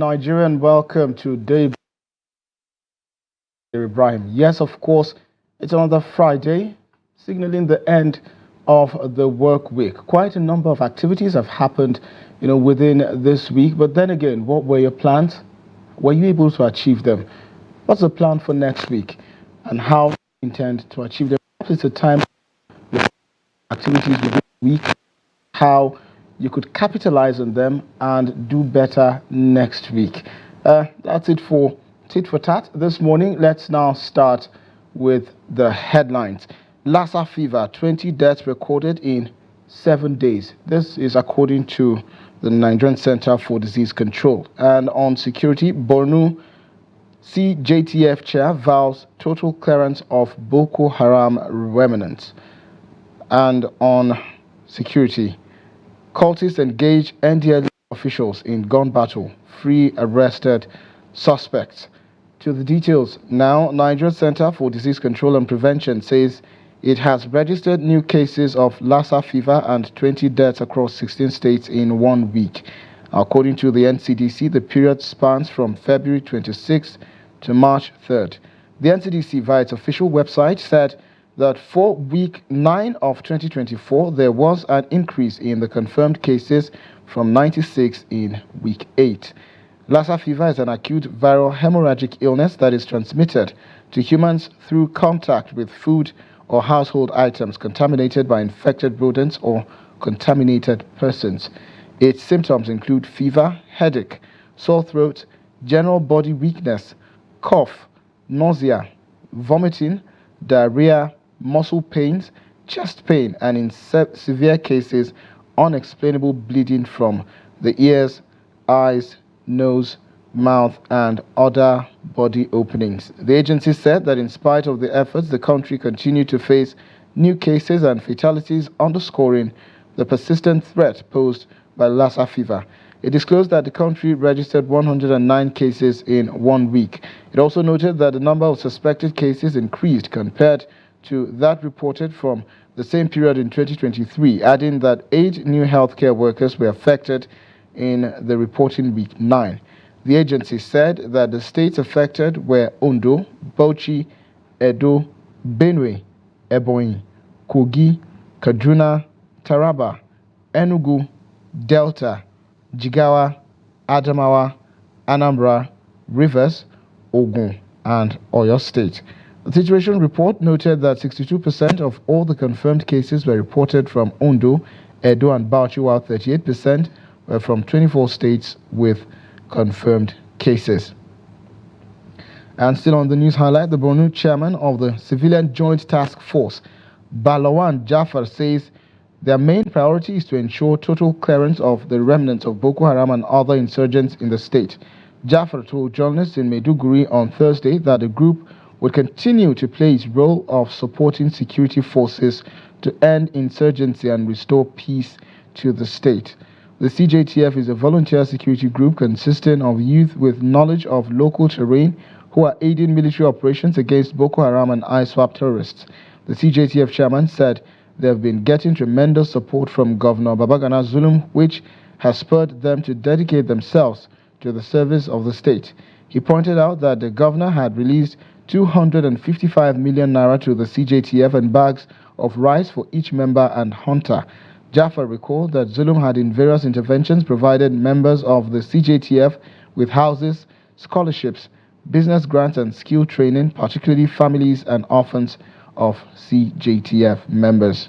Nigerian, welcome to Daybreak, Ibrahim. Yes, of course, it's another Friday, signaling the end of the work week. Quite a number of activities have happened, within this week. But then again, what were your plans? Were you able to achieve them? What's the plan for next week, and how you intend to achieve them? It's a time activities within the week, how you could capitalize on them and do better next week. That's it for Tit for Tat this morning. Let's now start with the headlines. Lassa fever, 20 deaths recorded in 7 days. This is according to the Nigerian Center for Disease Control. And on security, Borno CJTF chair vows total clearance of Boko Haram remnants. And on security, cultists engage NDLEA officials in gun battle, free arrested suspects. To the details now, Nigeria Center for Disease Control and Prevention says it has registered new cases of Lassa fever and 20 deaths across 16 states in 1 week. According to the NCDC, the period spans from February 26th to March 3rd. The NCDC, via its official website, said that for week 9 of 2024, there was an increase in the confirmed cases from 96 in week 8. Lassa fever is an acute viral hemorrhagic illness that is transmitted to humans through contact with food or household items contaminated by infected rodents or contaminated persons. Its symptoms include fever, headache, sore throat, general body weakness, cough, nausea, vomiting, diarrhea, muscle pains, chest pain, and in severe cases, unexplainable bleeding from the ears, eyes, nose, mouth, and other body openings. The agency said that in spite of the efforts, the country continued to face new cases and fatalities, underscoring the persistent threat posed by Lassa fever. It disclosed that the country registered 109 cases in 1 week. It also noted that the number of suspected cases increased compared to that reported from the same period in 2023, adding that 8 new healthcare workers were affected in the reporting week 9. The agency said that the states affected were Ondo, Bauchi, Edo, Benue, Ebonyi, Kogi, Kaduna, Taraba, Enugu, Delta, Jigawa, Adamawa, Anambra, Rivers, Ogun, and Oyo State. The situation report noted that 62% of all the confirmed cases were reported from Ondo, Edo, and Bauchi, while 38% were from 24 states with confirmed cases. And still on the news highlight, the Borno chairman of the Civilian Joint Task Force, Balawan Jafar, says their main priority is to ensure total clearance of the remnants of Boko Haram and other insurgents in the state. Jafar told journalists in Maiduguri on Thursday that the group would continue to play its role of supporting security forces to end insurgency and restore peace to the state. The CJTF is a volunteer security group consisting of youth with knowledge of local terrain who are aiding military operations against Boko Haram and ISWAP terrorists. The CJTF chairman said they have been getting tremendous support from Governor Babagana Zulum, which has spurred them to dedicate themselves to the service of the state. He pointed out that the governor had released 255 million naira to the CJTF and bags of rice for each member and hunter. Jafar recalled that Zulum had in various interventions provided members of the CJTF with houses, scholarships, business grants and skill training, particularly families and orphans of CJTF members.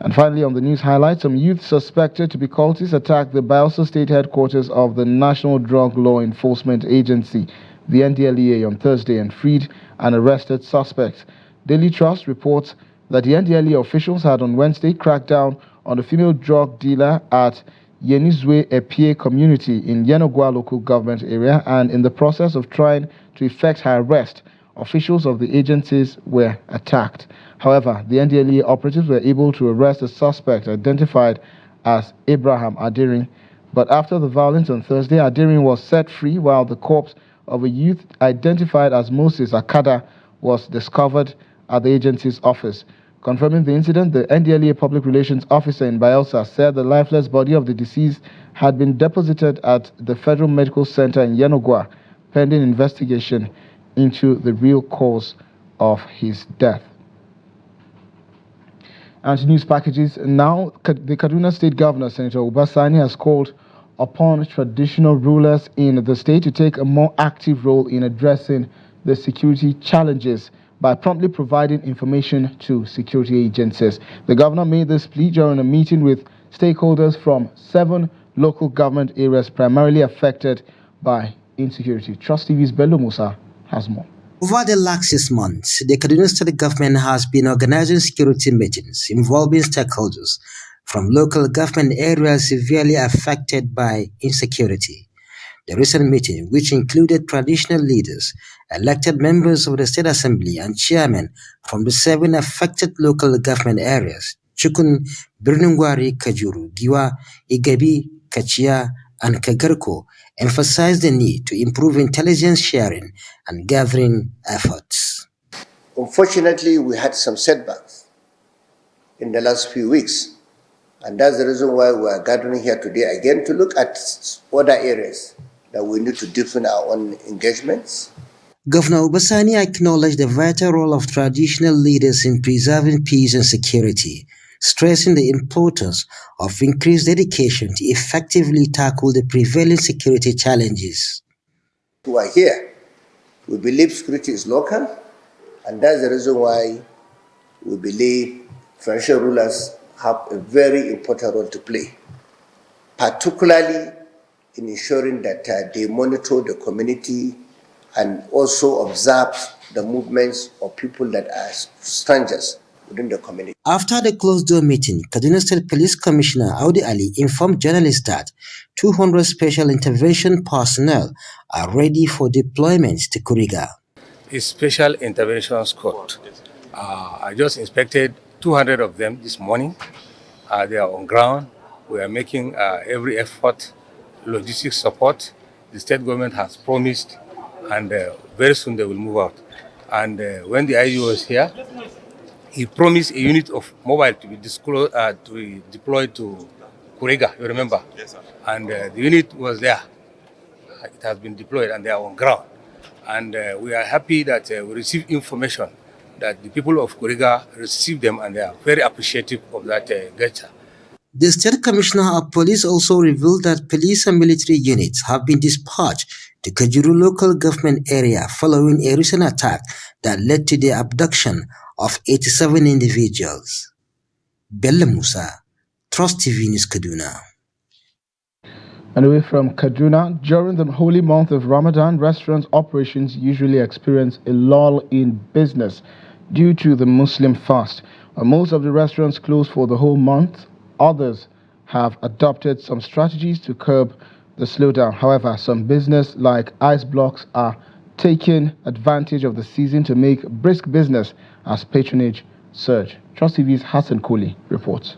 And finally, on the news highlights, some youth suspected to be cultists attacked the Bayelsa State headquarters of the National Drug Law Enforcement Agency, the NDLEA, on Thursday and freed an arrested suspect. Daily Trust reports that the NDLEA officials had on Wednesday cracked down on a female drug dealer at Yenizwe Epie community in Yenogwa local government area, and in the process of trying to effect her arrest, officials of the agencies were attacked. However, the NDLEA operatives were able to arrest a suspect identified as Abraham Adiring, but after the violence on Thursday, Adiring was set free while the corpse of a youth identified as Moses Akada was discovered at the agency's office. Confirming the incident, the NDLEA public relations officer in Bayelsa said the lifeless body of the deceased had been deposited at the Federal Medical Center in Yenogwa, pending investigation into the real cause of his death. And to news packages now, the Kaduna State Governor, Senator Ubasani, has called upon traditional rulers in the state to take a more active role in addressing the security challenges by promptly providing information to security agencies. The governor made this plea during a meeting with stakeholders from 7 local government areas primarily affected by insecurity. Trust TV's Bello Musa has more. Over the last 6 months, the Kaduna State government has been organizing security meetings involving stakeholders from local government areas severely affected by insecurity. The recent meeting, which included traditional leaders, elected members of the State Assembly and chairmen from the 7 affected local government areas, Chukun, Birnungwari, Kajuru, Giwa, Igabi, Kachia, and Kagarko, emphasized the need to improve intelligence sharing and gathering efforts. Unfortunately, we had some setbacks in the last few weeks, and that's the reason why we are gathering here today again to look at other areas that we need to deepen our own engagements. Governor Ubasani acknowledged the vital role of traditional leaders in preserving peace and security, stressing the importance of increased dedication to effectively tackle the prevailing security challenges. Who are here, we believe security is local, and that's the reason why we believe financial rulers have a very important role to play, particularly in ensuring that they monitor the community and also observe the movements of people that are strangers within the community. After the closed-door meeting, Kaduna State Police Commissioner Audi Ali informed journalists that 200 special intervention personnel are ready for deployment to Kuriga. A special intervention squad. I just inspected 200 of them this morning. They are on ground. We are making every effort, logistics support. The state government has promised, and very soon they will move out. And when the IG was here, he promised a unit of mobile to be deployed to Kuriga, you remember? Yes, sir. And the unit was there. It has been deployed and they are on ground. And we are happy that we received information that the people of Kuriga received them and they are very appreciative of that gesture. The State Commissioner of Police also revealed that police and military units have been dispatched to Kajuru local government area following a recent attack that led to the abduction of 87 individuals. Bello Musa, Trust TV News, Kaduna. And away from Kaduna, during the holy month of Ramadan, restaurant operations usually experience a lull in business due to the Muslim fast. Most of the restaurants close for the whole month. Others have adopted some strategies to curb the slowdown. However, some business like ice blocks are taking advantage of the season to make brisk business as patronage surge. Trust TV's Hassan Koli reports.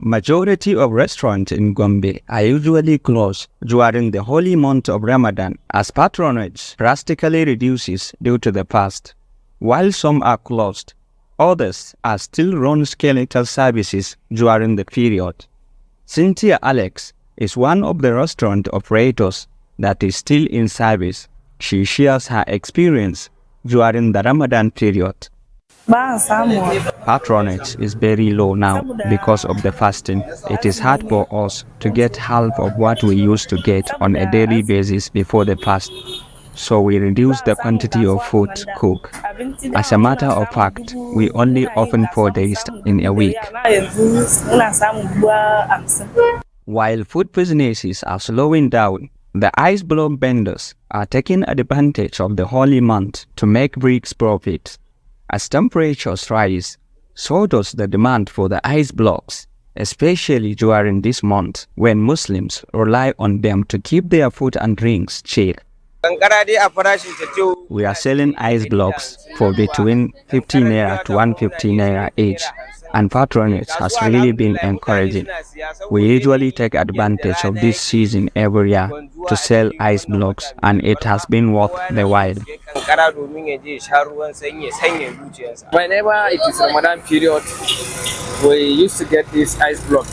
Majority of restaurants in Gombe are usually closed during the holy month of Ramadan as patronage drastically reduces due to the fast. While some are closed, others are still run skeletal services during the period. Cynthia Alex is one of the restaurant operators that is still in service. She shares her experience during the Ramadan period. Patronage is very low now because of the fasting. It is hard for us to get half of what we used to get on a daily basis before the fast. So we reduce the quantity of food cooked. As a matter of fact, we only open 4 days in a week. While food businesses are slowing down, the ice block vendors are taking advantage of the holy month to make brisk profits. As temperatures rise, so does the demand for the ice blocks, especially during this month when Muslims rely on them to keep their food and drinks chill. We are selling ice blocks for between 50 naira to 150 naira each, and patronage has really been encouraging. We usually take advantage of this season every year to sell ice blocks, and it has been worth the while. Whenever it is Ramadan period, we used to get this ice block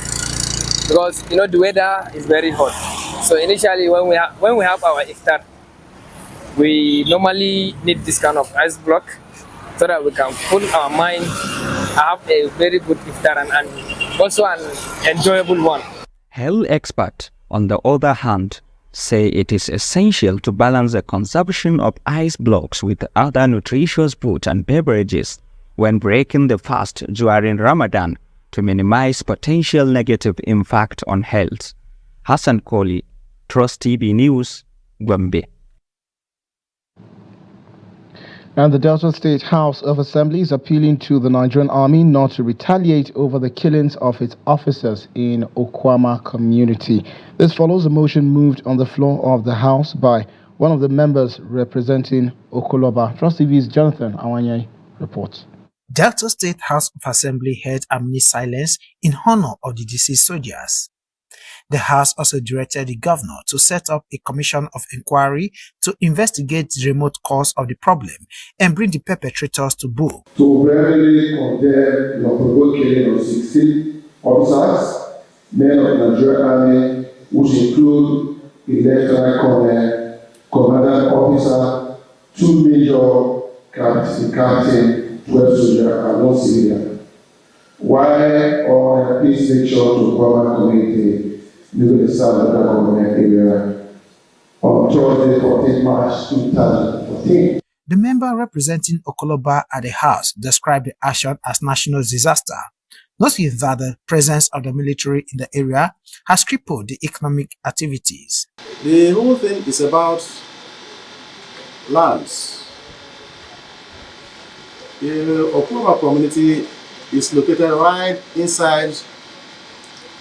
because you know the weather is very hot. So initially, when we have our iftar, we normally need this kind of ice block so that we can cool our mind, have a very good iftar and also an enjoyable one. Health experts, on the other hand, say it is essential to balance the consumption of ice blocks with other nutritious food and beverages when breaking the fast during Ramadan to minimize potential negative impact on health. Hassan Koli, Trust TV News, Gombe. And the Delta State House of Assembly is appealing to the Nigerian Army not to retaliate over the killings of its officers in Okwama community. This follows a motion moved on the floor of the House by one of the members representing Okoloba. Trust TV's Jonathan Awanye reports. Delta State House of Assembly held a minute silence in honor of the deceased soldiers. The House also directed the governor to set up a commission of inquiry to investigate the remote cause of the problem and bring the perpetrators to book. To rarely condemn the unprovoked killing of 16 officers, men of the Nigerian Army, which include a Lieutenant Colonel, Commandant Officer, 2 Major Captain, 12 soldiers, and 1 civilian. Why all please make sure to Okwama community live the south government area on Thursday, 14 March 2014. The member representing Okoloba at the House described the action as national disaster, noting that the presence of the military in the area has crippled the economic activities. The whole thing is about lands. The Okoloba community is located right inside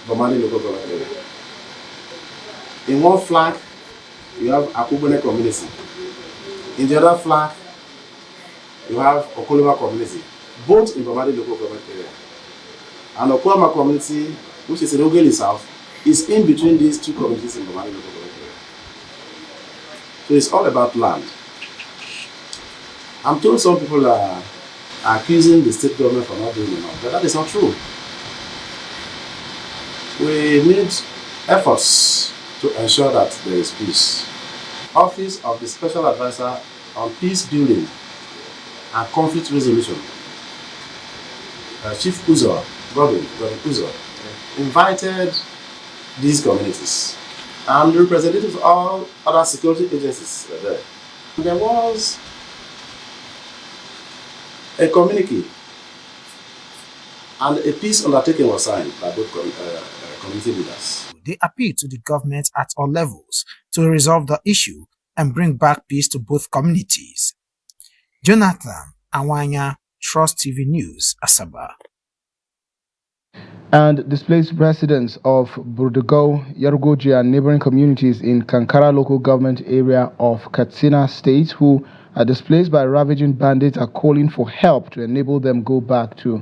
Bomani local government area. In one flank, you have Akubone community. In the other flank, you have Okoloba community, both in Bomani local government area. And Okwama community, which is in Ogeli South, is in between these two communities in Bomani local government area. So it's all about land. I'm told some people are accusing the state government for not doing enough, but that is not true. We need efforts to ensure that there is peace. Office of the Special Advisor on Peace Building and Conflict Resolution, Chief Uzo, Robin Uzo, invited these communities and representatives of all other security agencies were there. There was a communique and a peace undertaking was signed by both community leaders. They appeal to the government at all levels to resolve the issue and bring back peace to both communities. Jonathan Awanya, Trust TV News, Asaba. And displaced residents of Burdugo, Yarugoji and neighboring communities in Kankara local government area of Katsina State who are displaced by ravaging bandits are calling for help to enable them go back to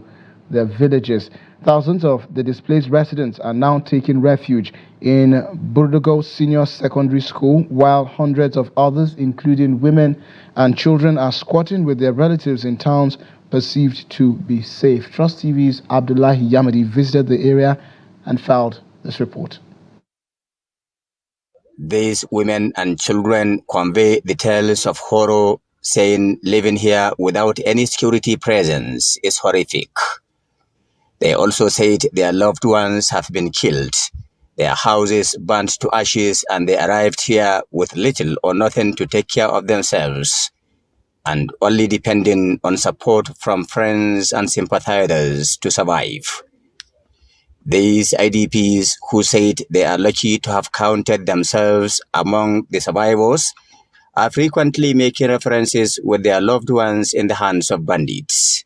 their villages. Thousands of the displaced residents are now taking refuge in Burdugo Senior Secondary School, while hundreds of others, including women and children, are squatting with their relatives in towns perceived to be safe. Trust TV's Abdullahi Yamadi visited the area and filed this report. These women and children convey the tales of horror, saying living here without any security presence is horrific. They also said their loved ones have been killed, their houses burnt to ashes, and they arrived here with little or nothing to take care of themselves, and only depending on support from friends and sympathizers to survive. These IDPs, who said they are lucky to have counted themselves among the survivors, are frequently making references with their loved ones in the hands of bandits.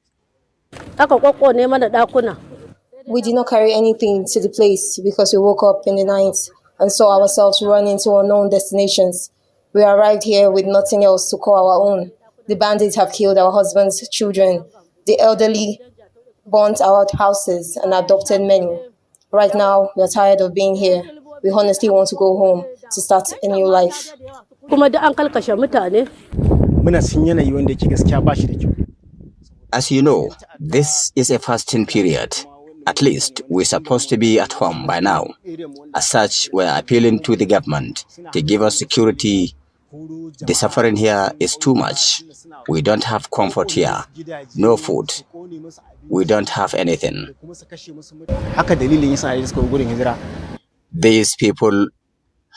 We did not carry anything to the place because we woke up in the night and saw ourselves run into unknown destinations. We arrived here with nothing else to call our own. The bandits have killed our husbands, children. The elderly burnt our houses and adopted many. Right now, we are tired of being here. We honestly want to go home to start a new life. As you know, this is a fasting period. At least we're supposed to be at home by now. As such, we're appealing to the government to give us security. The suffering here is too much. We don't have comfort here. No food. We don't have anything. These people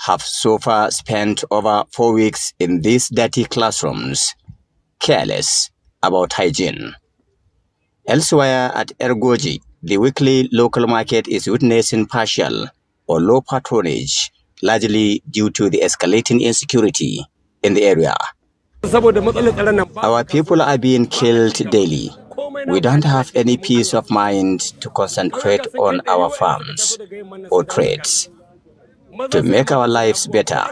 have so far spent over 4 weeks in these dirty classrooms, careless about hygiene. Elsewhere at Ergoji, the weekly local market is witnessing partial or low patronage, largely due to the escalating insecurity in the area. Our people are being killed daily. We don't have any peace of mind to concentrate on our farms or trades. To make our lives better,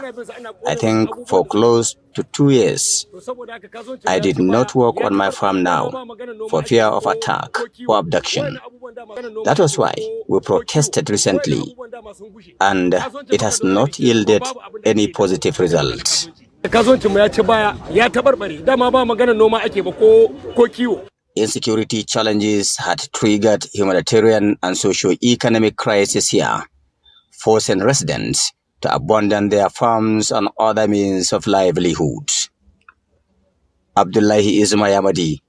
I think for close to 2 years, I did not work on my farm now for fear of attack or abduction. That was why we protested recently, and it has not yielded any positive results. Insecurity challenges had triggered humanitarian and socio-economic crisis here, forcing residents to abandon their farms and other means of livelihood. Abdullahi Ismayamadi,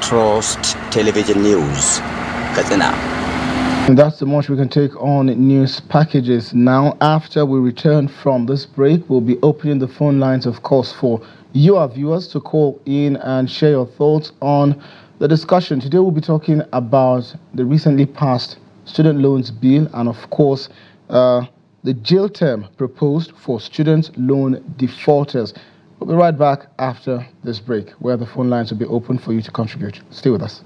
Trust Television News, Katsina. And that's the much we can take on news packages. Now, after we return from this break, we'll be opening the phone lines, of course, for you, our viewers, to call in and share your thoughts on the discussion. Today, we'll be talking about the recently passed student loans bill and, of course, the jail term proposed for student loan defaulters. We'll be right back after this break, where the phone lines will be open for you to contribute. Stay with us.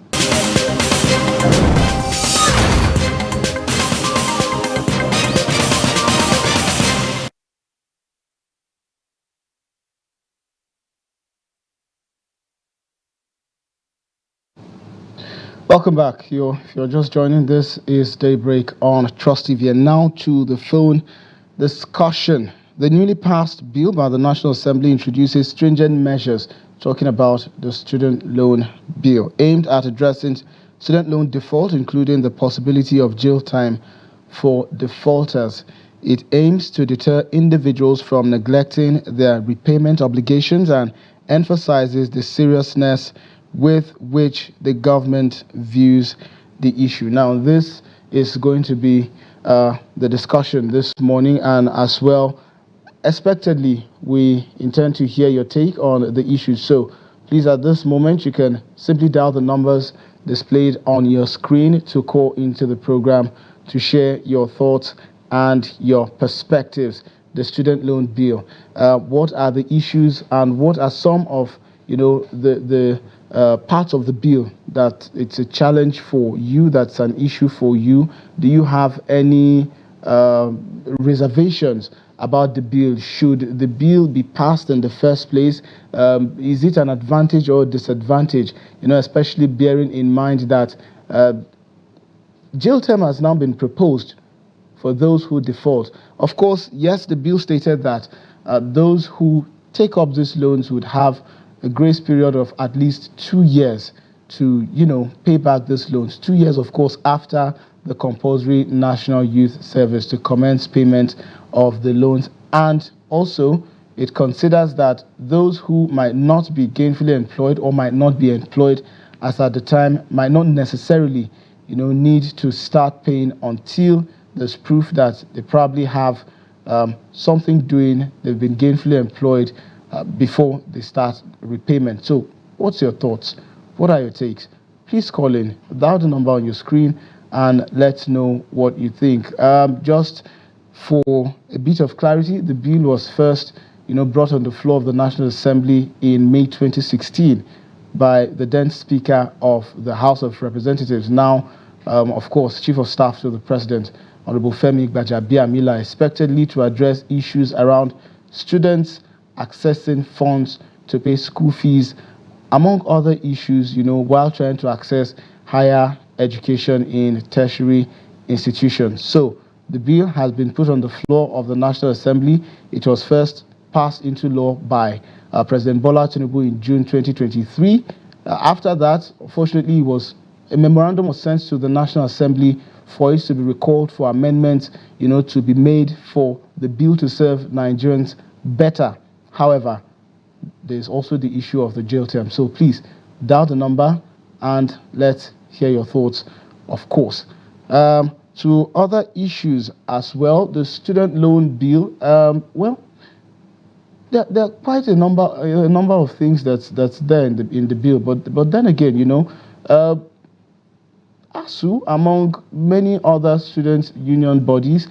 Welcome back. If you're just joining, this is Daybreak on Trust TV. And now to the phone discussion. The newly passed bill by the National Assembly introduces stringent measures talking about the student loan bill aimed at addressing student loan default, including the possibility of jail time for defaulters. It aims to deter individuals from neglecting their repayment obligations and emphasizes the seriousness with which the government views the issue. Now, this is going to be the discussion this morning, and as well, expectedly, we intend to hear your take on the issue. So please, at this moment, you can simply dial the numbers displayed on your screen to call into the program to share your thoughts and your perspectives. The student loan bill, what are the issues and what are some of the parts of the bill that it's a challenge for you, that's an issue for you? Do you have any reservations about the bill? Should the bill be passed in the first place? Is it an advantage or disadvantage? Especially bearing in mind that jail term has now been proposed for those who default. Of course, yes, the bill stated that those who take up these loans would have a grace period of at least 2 years to, pay back these loans. 2 years, of course, after the compulsory National Youth Service to commence payment of the loans. And also, it considers that those who might not be gainfully employed or might not be employed as at the time might not necessarily, need to start paying until there's proof that they probably have something doing, they've been gainfully employed before they start repayment. So, what's your thoughts? What are your takes? Please call in, dial the number on your screen, and let's know what you think. Just for a bit of clarity, the bill was first, brought on the floor of the National Assembly in May 2016 by the then Speaker of the House of Representatives, now, of course, Chief of Staff to the President, Honorable Femi Gbajabiamila, expectedly to address issues around students accessing funds to pay school fees, among other issues, while trying to access higher education in tertiary institutions. So the bill has been put on the floor of the National Assembly. It was first passed into law by President Bola Tinubu in June 2023. After that, unfortunately, a memorandum was sent to the National Assembly for it to be recalled for amendments, to be made for the bill to serve Nigerians better. However, there's also the issue of the jail term. So please dial the number and let's hear your thoughts, of course. To other issues as well, the student loan bill. There are quite a number of things that's there in the bill, but then again, ASU, among many other student union bodies,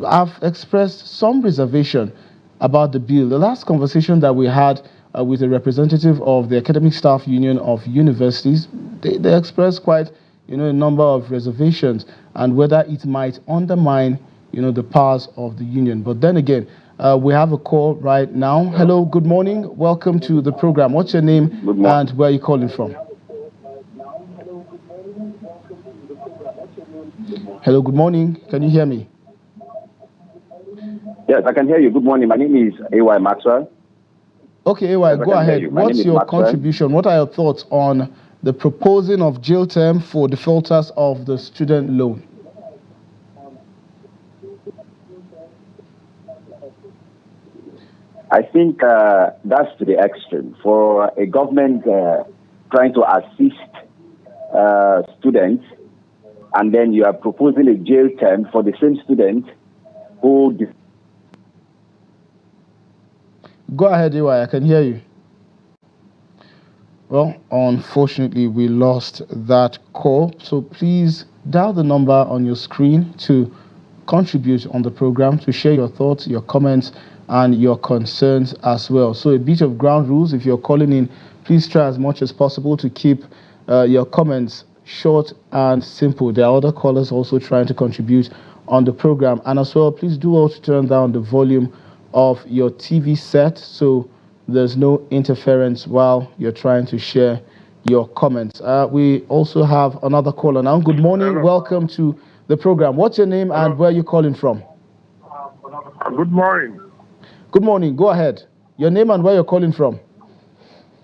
have expressed some reservation about the bill. The last conversation that we had with a representative of the Academic Staff Union of Universities, they expressed quite a number of reservations and whether it might undermine the powers of the union. But then again, we have a call right now. Hello, good morning. Welcome to the program. What's your name and where are you calling from? Hello, good morning. Can you hear me? Yes, I can hear you. Good morning. My name is A.Y. Maxwell. Okay, A.Y., go ahead. What's your contribution? What are your thoughts on the proposing of jail term for defaulters of the student loan? I think that's to the extreme. For a government trying to assist students, and then you are proposing a jail term for the same student who... Go ahead, A.Y., I can hear you. Well, unfortunately, we lost that call. So please dial the number on your screen to contribute on the program, to share your thoughts, your comments, and your concerns as well. So a bit of ground rules. If you're calling in, please try as much as possible to keep your comments short and simple. There are other callers also trying to contribute on the program. And as well, please do also turn down the volume of your TV set so there's no interference while you're trying to share your comments. We also have another caller now. Good morning. Hello. Welcome to the program. What's your name and where are you calling from? Good morning. Good morning. Go ahead. Your name and where you're calling from?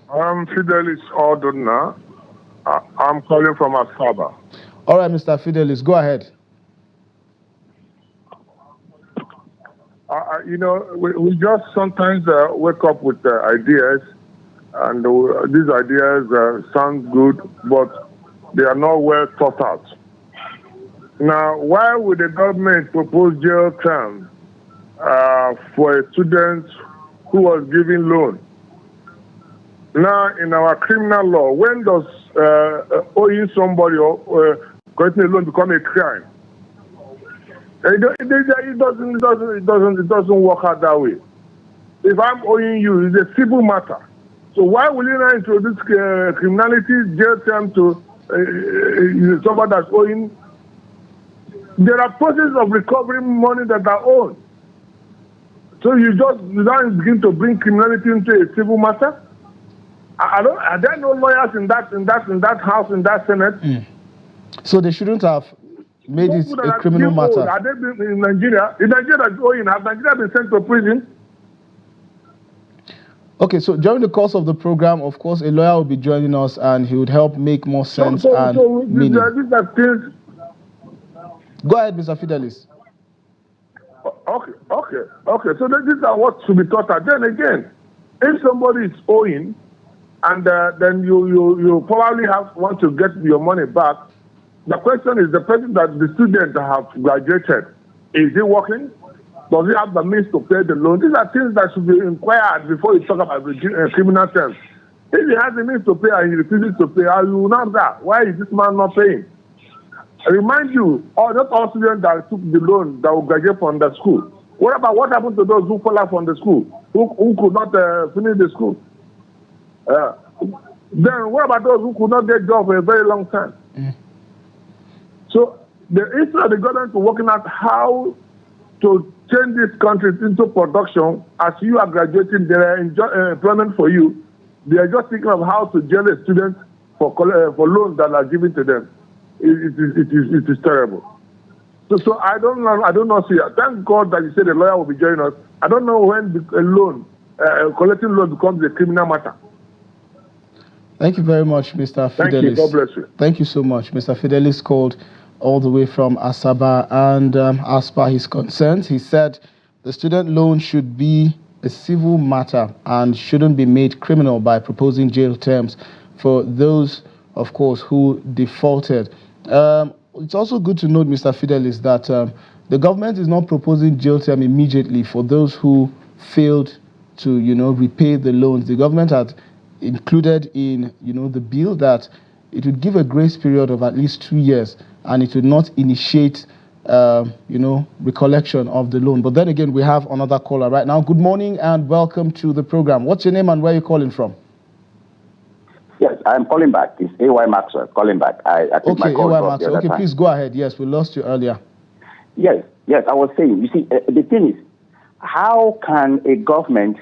I'm Fidelis Orduna. I'm calling from Asaba. All right, Mr. Fidelis, go ahead. We just sometimes wake up with ideas, and these ideas sound good, but they are not well thought out. Now, why would the government propose jail term for a student who was giving loan? Now, in our criminal law, when does owing somebody or getting a loan become a crime? It doesn't work out that way. If I'm owing you, it's a civil matter. So why will you not introduce criminality jail term to somebody that's owing? There are processes of recovering money that are owed. So you don't begin to bring criminality into a civil matter. Are there no lawyers in that house, in that Senate? So they shouldn't have made it a criminal matter. Are they in Nigeria? In Nigeria, has Nigeria been sent to prison? Okay, so during the course of the program, of course, a lawyer will be joining us and he would help make more sense and meaning. These are things. Go ahead, Mr. Fidelis. Okay. So these are what should be taught out. Then again, if somebody is owing, and then you probably want to get your money back, the question is the person that the student have graduated, is he working? Does he have the means to pay the loan? These are things that should be inquired before you talk about criminal terms. If he has the means to pay and he refuses to pay, you will not that. Why is this man not paying? I remind you, not all students that took the loan that will graduate from the school. What happened to those who fell out from the school, who could not finish the school? Then what about those who could not get jobs for a very long time? So instead of the government working out how to change this country into production, as you are graduating, there are employment for you. They are just thinking of how to jail a student for loans that are given to them. It is terrible. So I don't know. See, thank God that you said the lawyer will be joining us. I don't know when a loan collecting loan becomes a criminal matter. Thank you very much, Mr. Fidelis. Thank you. God bless you. Thank you so much. Mr. Fidelis called all the way from Asaba, and as per his concerns, he said the student loan should be a civil matter and shouldn't be made criminal by proposing jail terms for those, of course, who defaulted. It's also good to note, Mr. Fidelis, that the government is not proposing jail term immediately for those who failed to, repay the loans. The government had included in, the bill that it would give a grace period of at least 2 years, and it would not initiate, recollection of the loan. But then again, we have another caller right now. Good morning and welcome to the program. What's your name and where are you calling from? Yes, I'm calling back. It's A.Y. Maxwell calling back. I think my call dropped the other time. Okay, please go ahead. Yes, we lost you earlier. Yes, I was saying, you see, the thing is, how can a government,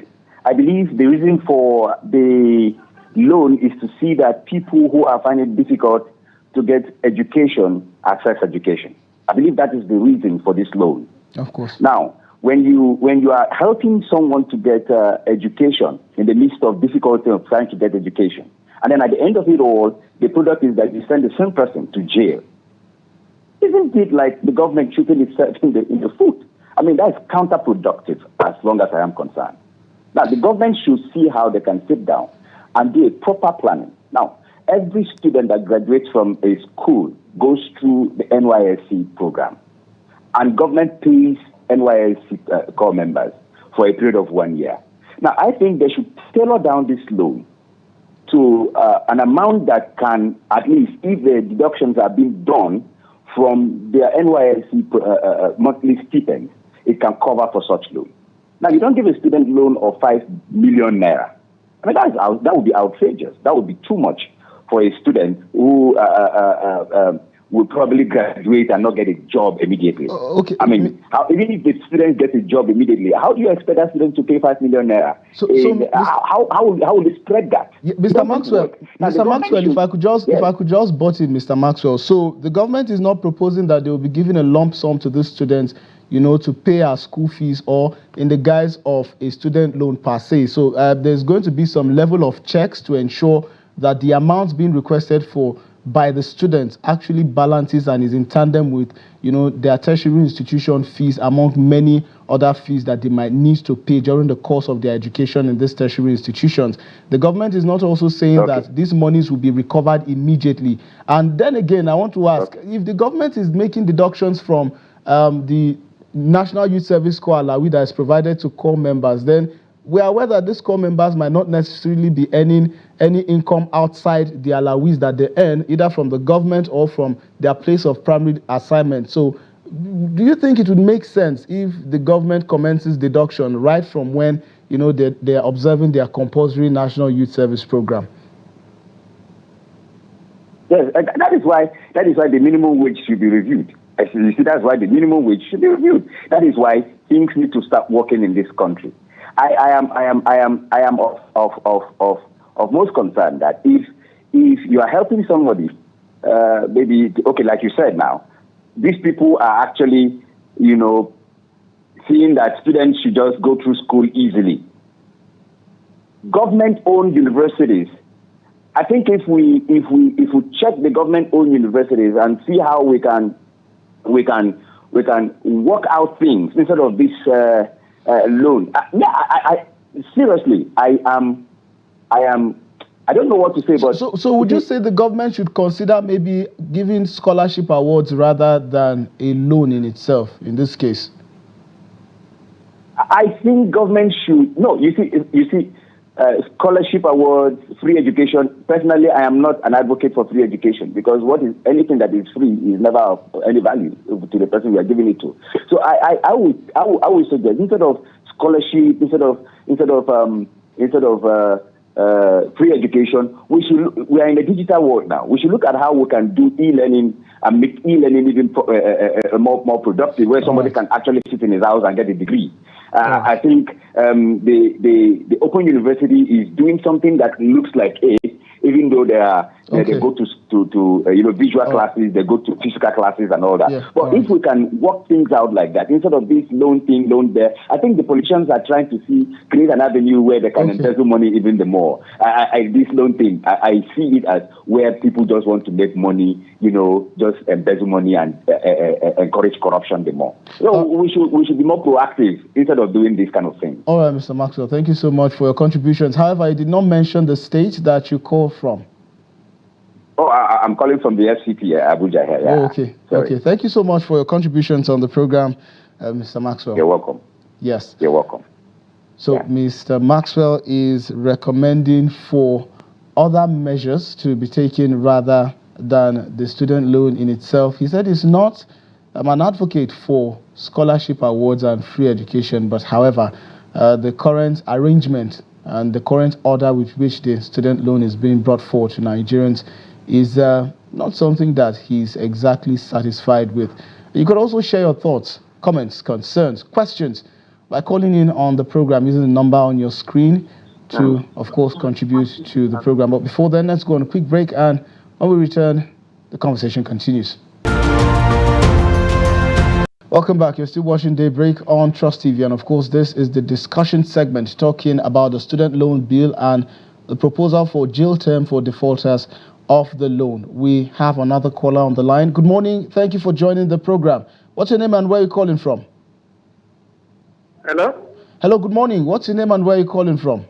I believe the reason for the loan is to see that people who are finding it difficult to get education access education. I believe that is the reason for this loan. Of course. Now, when you are helping someone to get education in the midst of difficulty of trying to get education, and then at the end of it all, the product is that you send the same person to jail. Isn't it like the government shooting itself in the foot? I mean, that's counterproductive as long as I am concerned. Now, the government should see how they can sit down and do a proper planning. Now, every student that graduates from a school goes through the NYSC program, and government pays NYSC core members for a period of 1 year. Now, I think they should tailor down this loan to an amount that can, at least if the deductions are being done from their NYSC monthly stipend, it can cover for such loan. Now, you don't give a student loan of 5 million naira. I mean, that would be outrageous. That would be too much for a student who will probably graduate and not get a job immediately. Okay. I mean, even if the student gets a job immediately, how do you expect that student to pay 5 million naira? How will they spread that? Yeah, Mr. Maxwell, if I could just butt in, Mr. Maxwell. So the government is not proposing that they will be giving a lump sum to these students, to pay our school fees or in the guise of a student loan per se. So there's going to be some level of checks to ensure that the amount being requested for by the students actually balances and is in tandem with, their tertiary institution fees, among many other fees that they might need to pay during the course of their education in these tertiary institutions. The government is not also saying that these monies will be recovered immediately. And then again, I want to ask, if the government is making deductions from the National Youth Service Corps allowance that is provided to core members, then we are aware that these core members might not necessarily be earning any income outside the allowance that they earn, either from the government or from their place of primary assignment. So do you think it would make sense if the government commences deduction right from when, they're observing their compulsory National Youth Service program? Yes, that is why the minimum wage should be reviewed. You see, that's why the minimum wage should be reviewed. That is why things need to start working in this country. I am of most concern that if you are helping somebody, maybe like you said now, these people are actually, seeing that students should just go through school easily. Government-owned universities, I think if we check the government-owned universities and see how we can work out things instead of this loan. Seriously, I don't know what to say, but so would you say the government should consider maybe giving scholarship awards rather than a loan in itself in this case? I think government should. No, you see, scholarship awards, free education. Personally, I am not an advocate for free education because anything that is free is never of any value to the person we are giving it to. So I would suggest instead of scholarship, instead of free education, we are in a digital world now. We should look at how we can do e-learning and make e-learning even more productive, where somebody can actually sit in his house and get a degree. I think the Open University is doing something that looks like A, even though there are They go to visual classes, they go to physical classes and all that. But if we can work things out like that, instead of this loan thing, loan there, I think the politicians are trying to create an avenue where they can embezzle money even the more. This loan thing, I see it as where people just want to make money, just embezzle money and encourage corruption the more. So we should be more proactive instead of doing this kind of thing. All right, Mr. Maxwell, thank you so much for your contributions. However, I did not mention the state that you call from. Oh, I'm calling from the FCT, Abuja here. Yeah. Oh, okay. Sorry. Okay. Thank you so much for your contributions on the program, Mr. Maxwell. You're welcome. Yes. You're welcome. So, Mr. Maxwell is recommending for other measures to be taken rather than the student loan in itself. He said he's not an advocate for scholarship awards and free education, but however, the current arrangement and the current order with which the student loan is being brought forward to Nigerians is not something that he's exactly satisfied with. You could also share your thoughts, comments, concerns, questions by calling in on the program using the number on your screen to, of course, contribute to the program. But before then, let's go on a quick break, and when we return, the conversation continues. Welcome back. You're still watching Daybreak on Trust TV, and of course, this is the discussion segment talking about the student loan bill and the proposal for jail term for defaulters of the loan. We have another caller on the line. Good morning. Thank you for joining the program. What's your name and where are you calling from? Hello? Hello, good morning. What's your name and where are you calling from?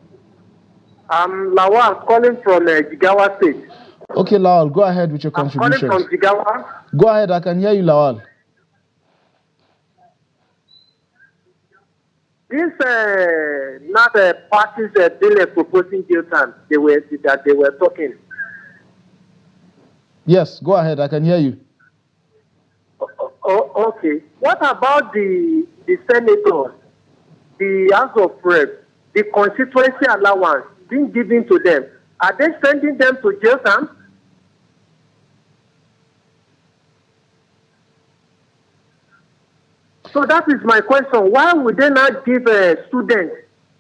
I'm Lawal, calling from Jigawa State. Okay, Lawal, go ahead with your contribution. I'm calling from Jigawa. Go ahead, I can hear you, Lawal. This not parties bill proposing jail term they were talking. Yes, go ahead, I can hear you. Okay. What about the senators, the House of Reps, the constituency allowance being given to them? Are they sending them to jail term? So that is my question. Why would they not give a student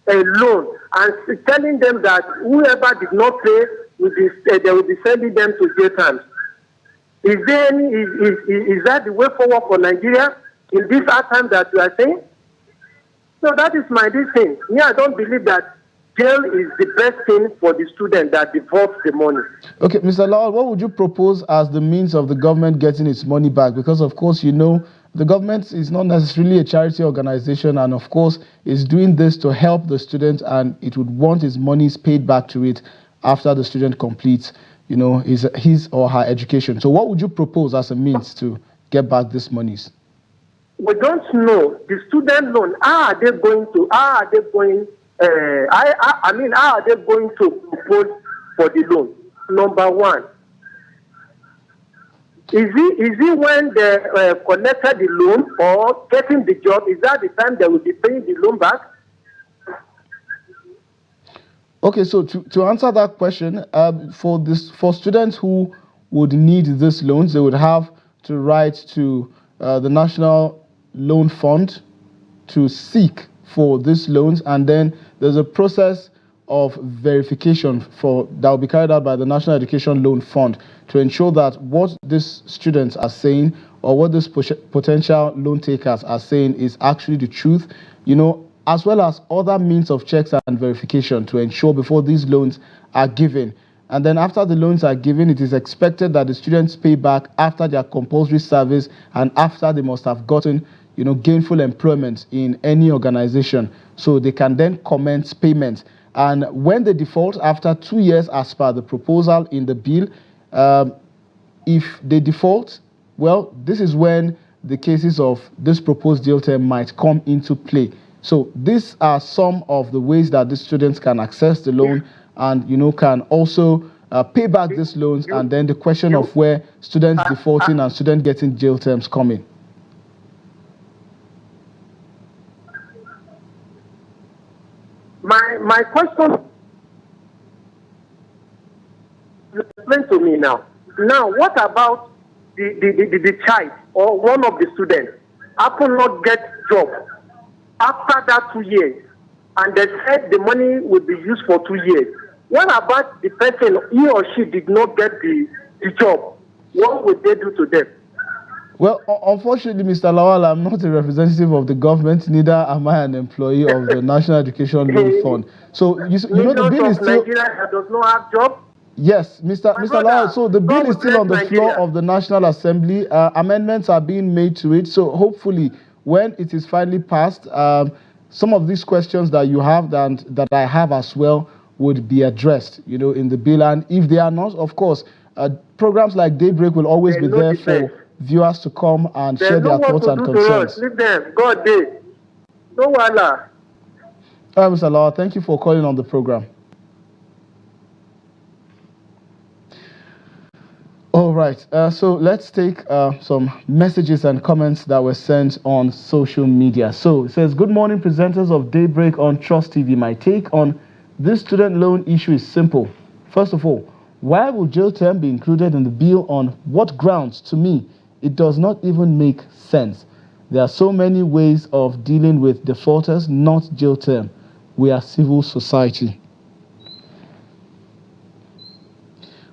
a loan and telling them that whoever did not pay, they will be sending them to jail terms? Is that the way forward for Nigeria in this hard time that you are saying? So that is my thing. Me, I don't believe that jail is the best thing for the student that defaults the money. Okay, Mr. Lawal, what would you propose as the means of the government getting its money back? Because, of course, the government is not necessarily a charity organization, and, of course, is doing this to help the student, and it would want its monies paid back to it after the student completes, his or her education. So what would you propose as a means to get back these monies? We don't know. The student loan, how are they going to propose for the loan? Number one, is it when they collected the loan or getting the job? Is that the time they will be paying the loan back? Okay, so to answer that question, for students who would need these loans, they would have to write to the National Loan Fund to seek for these loans, and then there's a process of verification that will be carried out by the National Education Loan Fund to ensure that what these students are saying or what these potential loan takers are saying is actually the truth, as well as other means of checks and verification to ensure before these loans are given. And then after the loans are given, it is expected that the students pay back after their compulsory service and after they must have gotten gainful employment in any organization, so they can then commence payment. And when they default after 2 years, as per the proposal in the bill, if they default, well, this is when the cases of this proposed jail term might come into play. So these are some of the ways that the students can access the loan and can also pay back these loans, and then the question of where students defaulting and students getting jail terms come in. My question, explain to me now. Now, what about the child or one of the students happen not get job after that 2 years, and they said the money will be used for 2 years? What about the person, he or she did not get the job? What would they do to them? Well, unfortunately, Mr. Lawal, I'm not a representative of the government, neither am I an employee of the National Education Loan Fund. So, you know, the bill is Millions of still... Nigerians that does not have job. Yes, Mr. Lawal, so the bill is still on the floor of the National Assembly. Amendments are being made to it. So hopefully, when it is finally passed, some of these questions that you have and that I have as well would be addressed, you know, in the bill. And if they are not, of course, programs like Daybreak will always be there for viewers to come and share their thoughts and concerns. Leave them. God did. No wala. Mr. Lawal, thank you for calling on the program. All right, so let's take some messages and comments that were sent on social media. So it says, good morning, presenters of Daybreak on Trust TV. My take on this student loan issue is simple. First of all, why will jail term be included in the bill? On what grounds? To me, it does not even make sense. There are so many ways of dealing with defaulters, not jail term. We are civil society.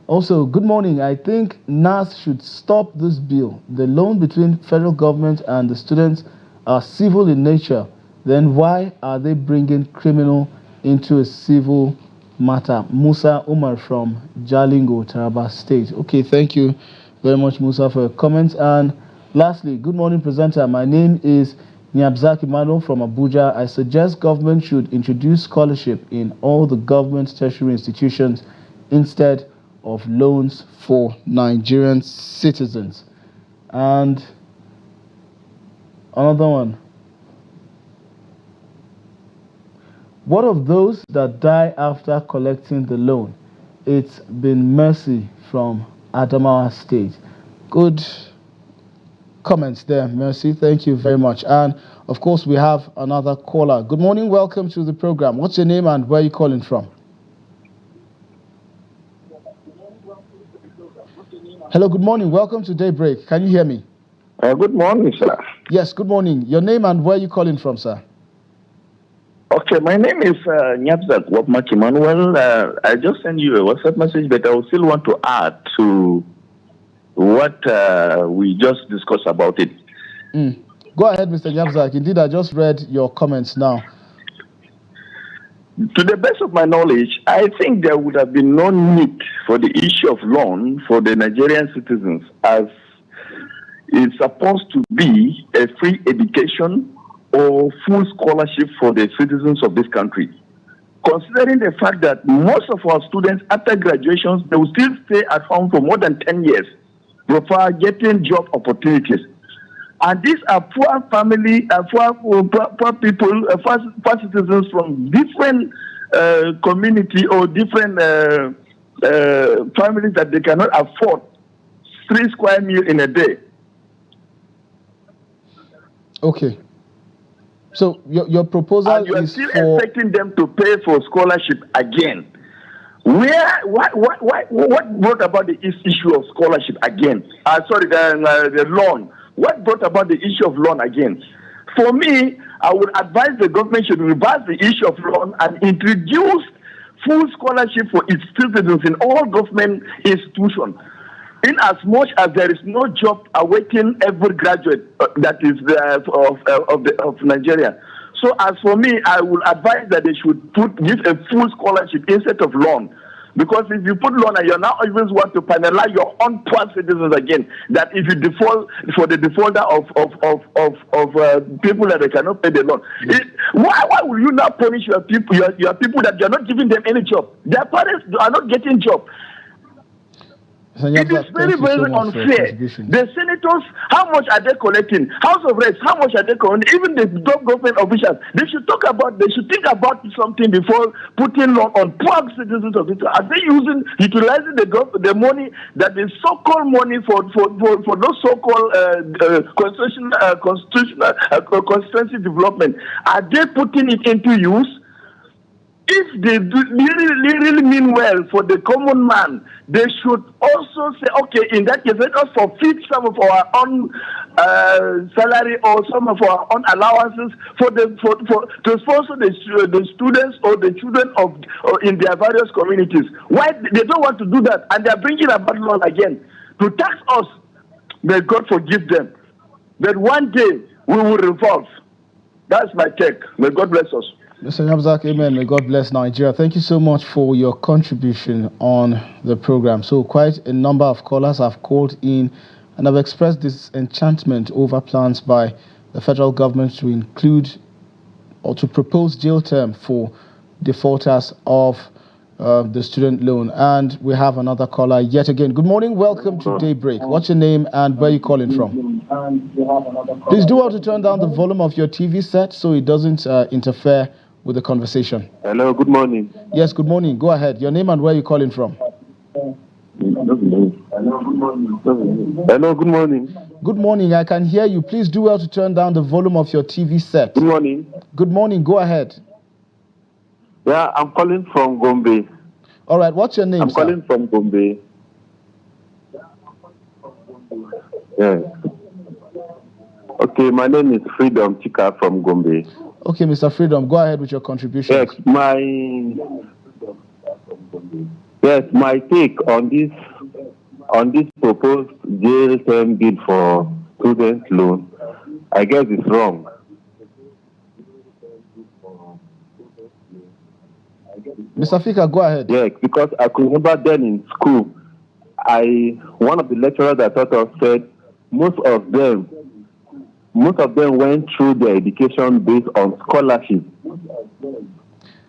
Also, good morning. I think NASS should stop this bill. The loan between federal government and the students are civil in nature. Then why are they bringing criminal into a civil matter? Musa Umar from Jalingo, Taraba State. Okay, thank you very much, Musa, for your comments. And lastly, good morning, presenter. My name is Nyabzak Emmanuel from Abuja. I suggest government should introduce scholarship in all the government tertiary institutions instead of loans for Nigerian citizens. And another one. What of those that die after collecting the loan? It's been Mercy from Adamawa State. Good comments there, Mercy. Thank you very much. And of course, we have another caller. Good morning. Welcome to the program. What's your name and where are you calling from? Hello, good morning. Welcome to Daybreak. Can you hear me? Good morning, sir. Yes, good morning. Your name and where are you calling from, sir? Okay, my name is Nyabzak Wapmak Emmanuel. I just sent you a WhatsApp message, but I would still want to add to what we just discussed about it. Go ahead, Mr. Nyabzak. Indeed, I just read your comments now. To the best of my knowledge, I think there would have been no need for the issue of loan for the Nigerian citizens, as it's supposed to be a free education or full scholarship for the citizens of this country. Considering the fact that most of our students after graduations, they will still stay at home for more than 10 years before getting job opportunities. And these are poor family, poor people, poor citizens from different community or different families that they cannot afford 3 square meals in a day. Okay. So your proposal and you are is still for... expecting them to pay for scholarship again. What brought about the issue of scholarship again? The loan. What brought about the issue of loan again? For me, I would advise the government should reverse the issue of loan and introduce full scholarship for its citizens in all government institutions. In as much as there is no job awaiting every graduate that is of Nigeria. So as for me, I would advise that they should give a full scholarship instead of loan. Because if you put loan and you now always want to penalize your own poor citizens again, that if you default for the defaulter of people that they cannot pay the loan, why will you now punish your people that you are not giving them any job? Their parents are not getting job. It is very, very unfair. The senators, how much are they collecting? House of Reps, how much are they collecting? Even the government officials, they should think about something before putting law on poor citizens of it. Are they utilizing the money that is so-called money for those so-called constituency development? Are they putting it into use? if they really mean well for the common man, they should also say, okay, in that case, let us forfeit some of our own salary or some of our own allowances to sponsor the students or the children or in their various communities. Why they don't want to do that, and they are bringing about law again to tax us? May God forgive them. But one day we will revolve. That's my take. May God bless us. Mr. Yabzak, amen. May God bless Nigeria. Thank you so much for your contribution on the program. So quite a number of callers have called in and have expressed disenchantment over plans by the federal government to include or to propose jail term for defaulters of the student loan. And we have another caller yet again. Good morning. Welcome to Daybreak. What's your name and where are you calling from? Please do well to turn down the volume of your TV set so it doesn't interfere with the conversation. Hello, good morning. Yes, good morning. Go ahead. Your name and where are you calling from? Hello, good morning. Good morning. I can hear you. Please do well to turn down the volume of your TV set. Good morning. Good morning. Go ahead. Yeah, I'm calling from Gombe. All right. What's your name, sir? Calling from Gombe. Yeah. Okay, my name is Freedom Chika from Gombe. Okay, Mr. Freedom, go ahead with your contribution. Yes, my take on this proposed jail term bid for student loan, I guess it's wrong. Mr. Fika, go ahead. Yes, because I could remember then in school, one of the lecturers that taught us said most of them went through their education based on scholarship.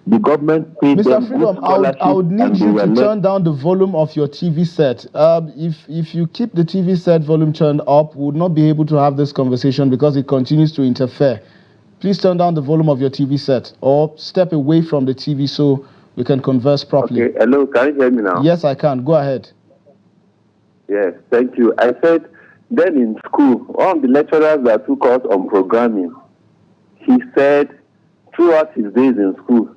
The government paid them Mr. Freedom, I would need you to turn down the volume of your TV set. If you keep the TV set volume turned up, we would not be able to have this conversation because it continues to interfere. Please turn down the volume of your TV set or step away from the TV so we can converse properly. Okay, hello, can you hear me now? Yes, I can. Go ahead. Yes, thank you. I said, then in school, one of the lecturers that took us on programming, he said throughout his days in school,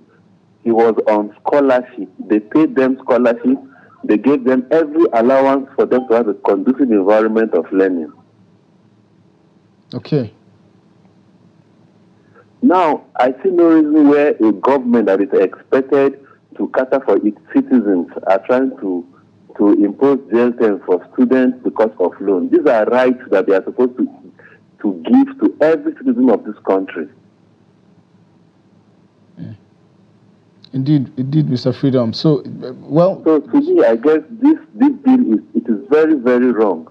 he was on scholarship. They paid them scholarship. They gave them every allowance for them to have a conducive environment of learning. Okay. Now, I see no reason where a government that is expected to cater for its citizens are trying to impose jail terms for students because of loans. These are rights that they are supposed to give to every citizen of this country. Indeed, Mr. Freedom. So, So to me, I guess this bill is very, very wrong.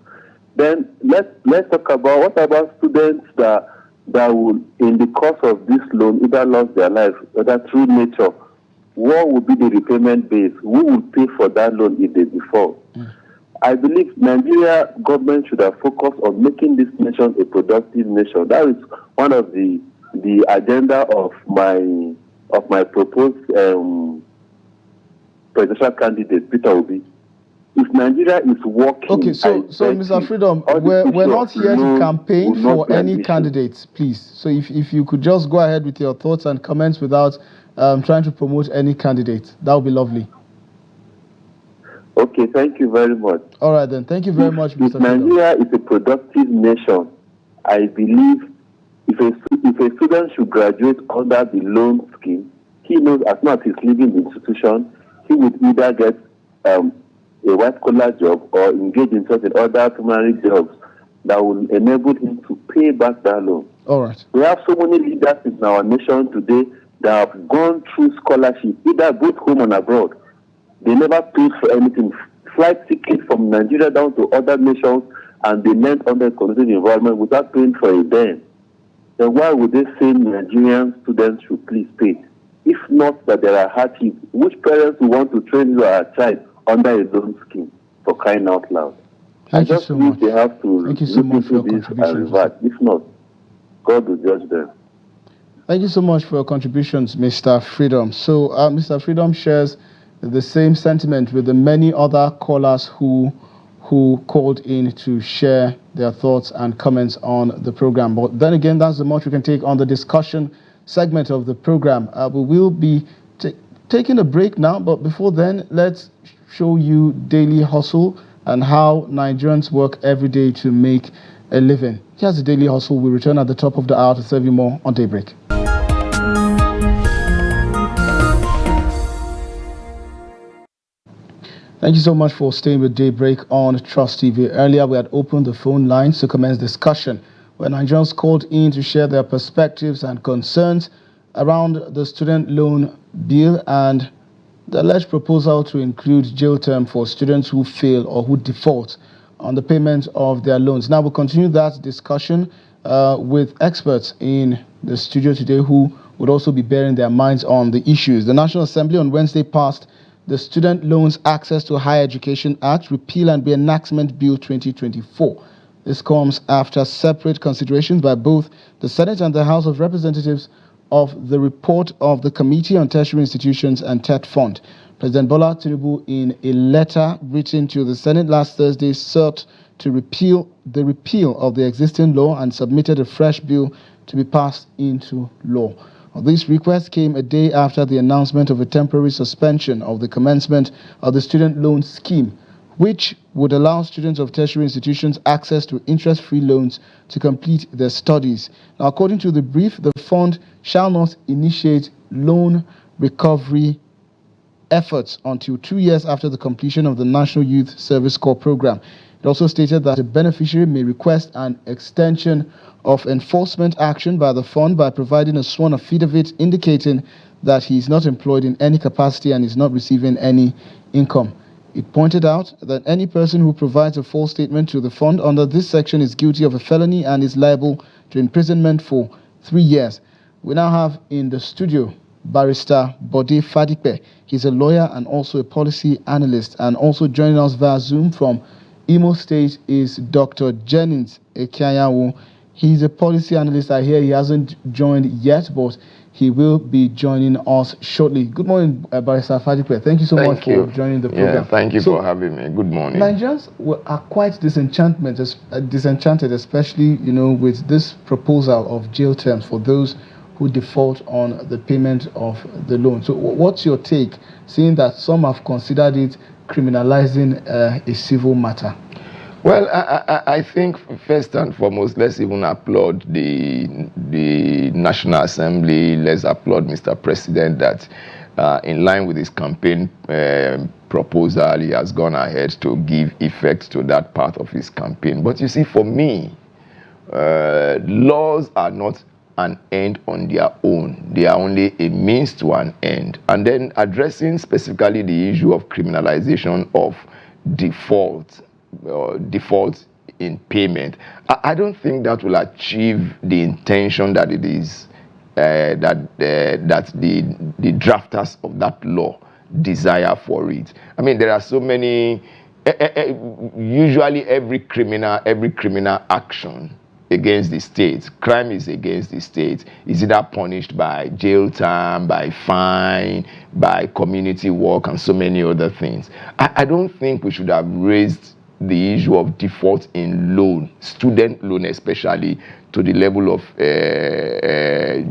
Then let's talk about what about students that will, in the course of this loan, either lost their life, whether through nature. What would be the repayment base? Who will pay for that loan if they default? I believe Nigeria government should have focused on making this nation a productive nation. That is one of the agenda of my proposed presidential candidate, Peter Obi. If Nigeria is working... Okay, so Mr. Freedom, we're not here to campaign for any candidates, please. So if you could just go ahead with your thoughts and comments without trying to promote any candidate, that would be lovely. Okay, thank you very much. All right then, thank you very much, Mr. If Nigeria is a productive nation, I believe if a student should graduate under the loan scheme, he knows as soon as he's leaving the institution, he would either get a white-collar job or engage himself in other primary jobs that will enable him to pay back that loan. All right. We have so many leaders in our nation today that have gone through scholarship, either both home and abroad. They never paid for anything. Flight tickets from Nigeria down to other nations, and they learned under a conducive environment without paying for a dime. Then why would they say Nigerian students should please pay? If not that there are hardships, which parents will want to train your child under a loan scheme, for crying out loud? Thank you so much. They have to Thank you so much for your contribution. If not, God will judge them. Thank you so much for your contributions, Mr. Freedom. So, Mr. Freedom shares the same sentiment with the many other callers who called in to share their thoughts and comments on the program. But then again, that's the much we can take on the discussion segment of the program. We will be taking a break now, but before then, let's show you Daily Hustle and how Nigerians work every day to make a living. Here's the Daily Hustle. We return at the top of the hour to serve you more on Daybreak. Thank you so much for staying with Daybreak on Trust TV. Earlier, we had opened the phone lines to commence discussion where Nigerians called in to share their perspectives and concerns around the student loan bill and the alleged proposal to include jail term for students who fail or who default on the payment of their loans. Now, we'll continue that discussion with experts in the studio today who would also be bearing their minds on the issues. The National Assembly on Wednesday passed the Student Loans Access to Higher Education Act, Repeal and Reenactment Bill 2024. This comes after separate considerations by both the Senate and the House of Representatives of the report of the Committee on Tertiary Institutions and TET Fund. President Bola Tinubu, in a letter written to the Senate last Thursday, sought to repeal of the existing law and submitted a fresh bill to be passed into law. This request came a day after the announcement of a temporary suspension of the commencement of the student loan scheme, which would allow students of tertiary institutions access to interest-free loans to complete their studies. Now, according to the brief, the fund shall not initiate loan recovery efforts until 2 years after the completion of the National Youth Service Corps program. It also stated that the beneficiary may request an extension of enforcement action by the fund by providing a sworn affidavit indicating that he is not employed in any capacity and is not receiving any income. It pointed out that any person who provides a false statement to the fund under this section is guilty of a felony and is liable to imprisonment for 3 years. We now have in the studio Barrister Bode Fadipe. He's a lawyer and also a policy analyst, and also joining us via Zoom from Imo State is Dr. Jennings Ekiayawo. He's a policy analyst. I hear he hasn't joined yet, but he will be joining us shortly. Good morning, Barrister Fadipe. Thank you so much for joining the program. Yeah, thank you for having me. Good morning. Nigerians are quite disenchanted, especially with this proposal of jail terms for those who default on the payment of the loan. So, what's your take, seeing that some have considered it criminalizing a civil matter? Well, I think first and foremost, let's even applaud the National Assembly. Let's applaud Mr. President that in line with his campaign proposal, he has gone ahead to give effect to that part of his campaign. But you see, for me, laws are not an end on their own. They are only a means to an end. And then addressing specifically the issue of criminalization of default in payment, I don't think that will achieve the intention that it is that the drafters of that law desire for it. I mean, there are so many. Usually, every criminal action against the state, crime is against the state, is either punished by jail term, by fine, by community work, and so many other things. I don't think we should have raised the issue of default in loan, student loan especially, to the level of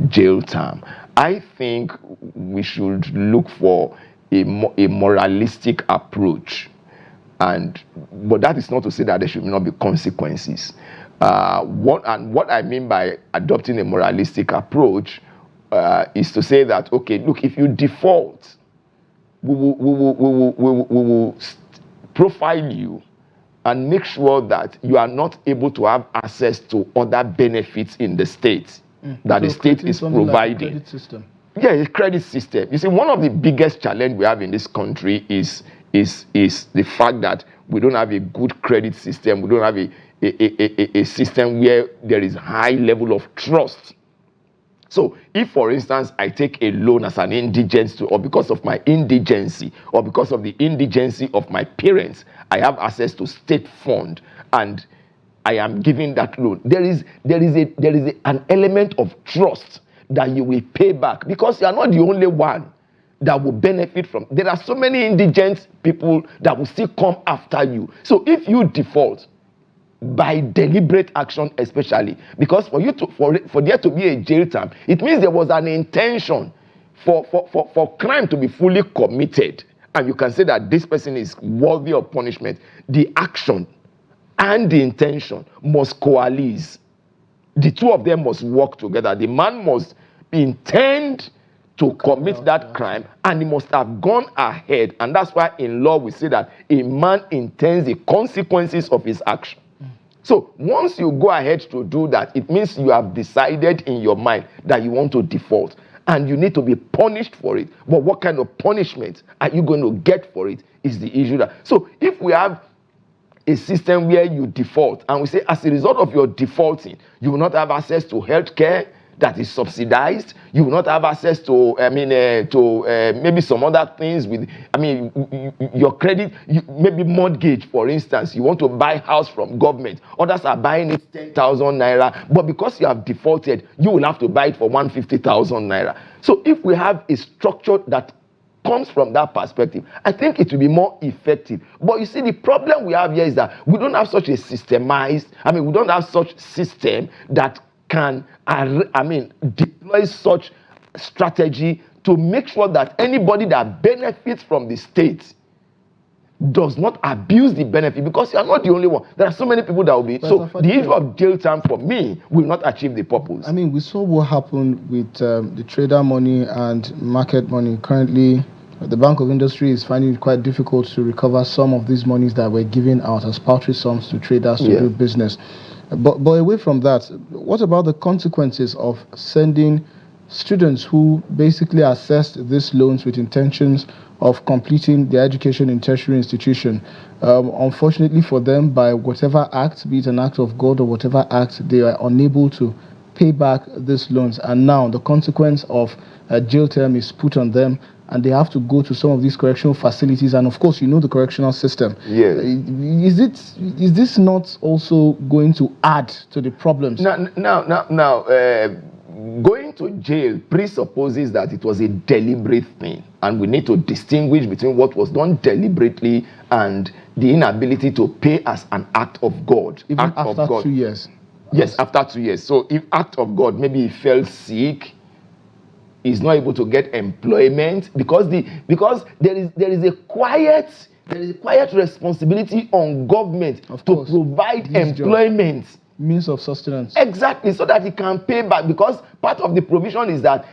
jail term. I think we should look for a moralistic approach, but that is not to say that there should not be consequences. What I mean by adopting a moralistic approach is to say that, okay, look, if you default, we will profile you and make sure that you are not able to have access to other benefits in the state that the state is providing. Like a credit system. Yeah, a credit system. You see, one of the biggest challenges we have in this country is the fact that we don't have a good credit system. We don't have a system where there is high level of trust. So if, for instance, I take a loan as an indigence or because of my indigency or because of the indigency of my parents, I have access to state fund and I am giving that loan. There is an element of trust that you will pay back because you are not the only one that will benefit from. There are so many indigent people that will still come after you. So if you default, by deliberate action especially, because for there to be a jail term, it means there was an intention for crime to be fully committed, and you can say that this person is worthy of punishment, the action and the intention must coalesce. The two of them must work together. The man must intend to commit that crime, and he must have gone ahead. And that's why in law we say that a man intends the consequences of his action. So once you go ahead to do that, it means you have decided in your mind that you want to default, and you need to be punished for it. But what kind of punishment are you going to get for it is the issue. So if we have a system where you default, and we say as a result of your defaulting, you will not have access to health care that is subsidized, you will not have access to maybe some other things with, your credit, maybe mortgage, for instance. You want to buy house from government, others are buying it 10,000 naira, but because you have defaulted, you will have to buy it for 150,000 naira. So if we have a structure that comes from that perspective, I think it will be more effective. But you see, the problem we have here is that we don't have such a systemized, we don't have such system that can, deploy such strategy to make sure that anybody that benefits from the state does not abuse the benefit, because you are not the only one. There are so many people that will be. So the issue of jail time for me will not achieve the purpose. We saw what happened with the trader money and market money. Currently, the Bank of Industry is finding it quite difficult to recover some of these monies that were given out as paltry sums to traders to do business. But away from that, what about the consequences of sending students who basically assessed these loans with intentions of completing their education in tertiary institution? Unfortunately for them, by whatever act, be it an act of God or whatever act, they are unable to pay back these loans. And now the consequence of a jail term is put on them, and they have to go to some of these correctional facilities. And of course, you know the correctional system. Yes. Is this not also going to add to the problems? Now, going to jail presupposes that it was a deliberate thing, and we need to distinguish between what was done deliberately and the inability to pay as an act of God. Even act after of God. 2 years. Yes, after 2 years. So if act of God, maybe he fell sick, is not able to get employment, because there is a quiet responsibility on government to provide employment, means of sustenance. Exactly, so that he can pay back, because part of the provision is that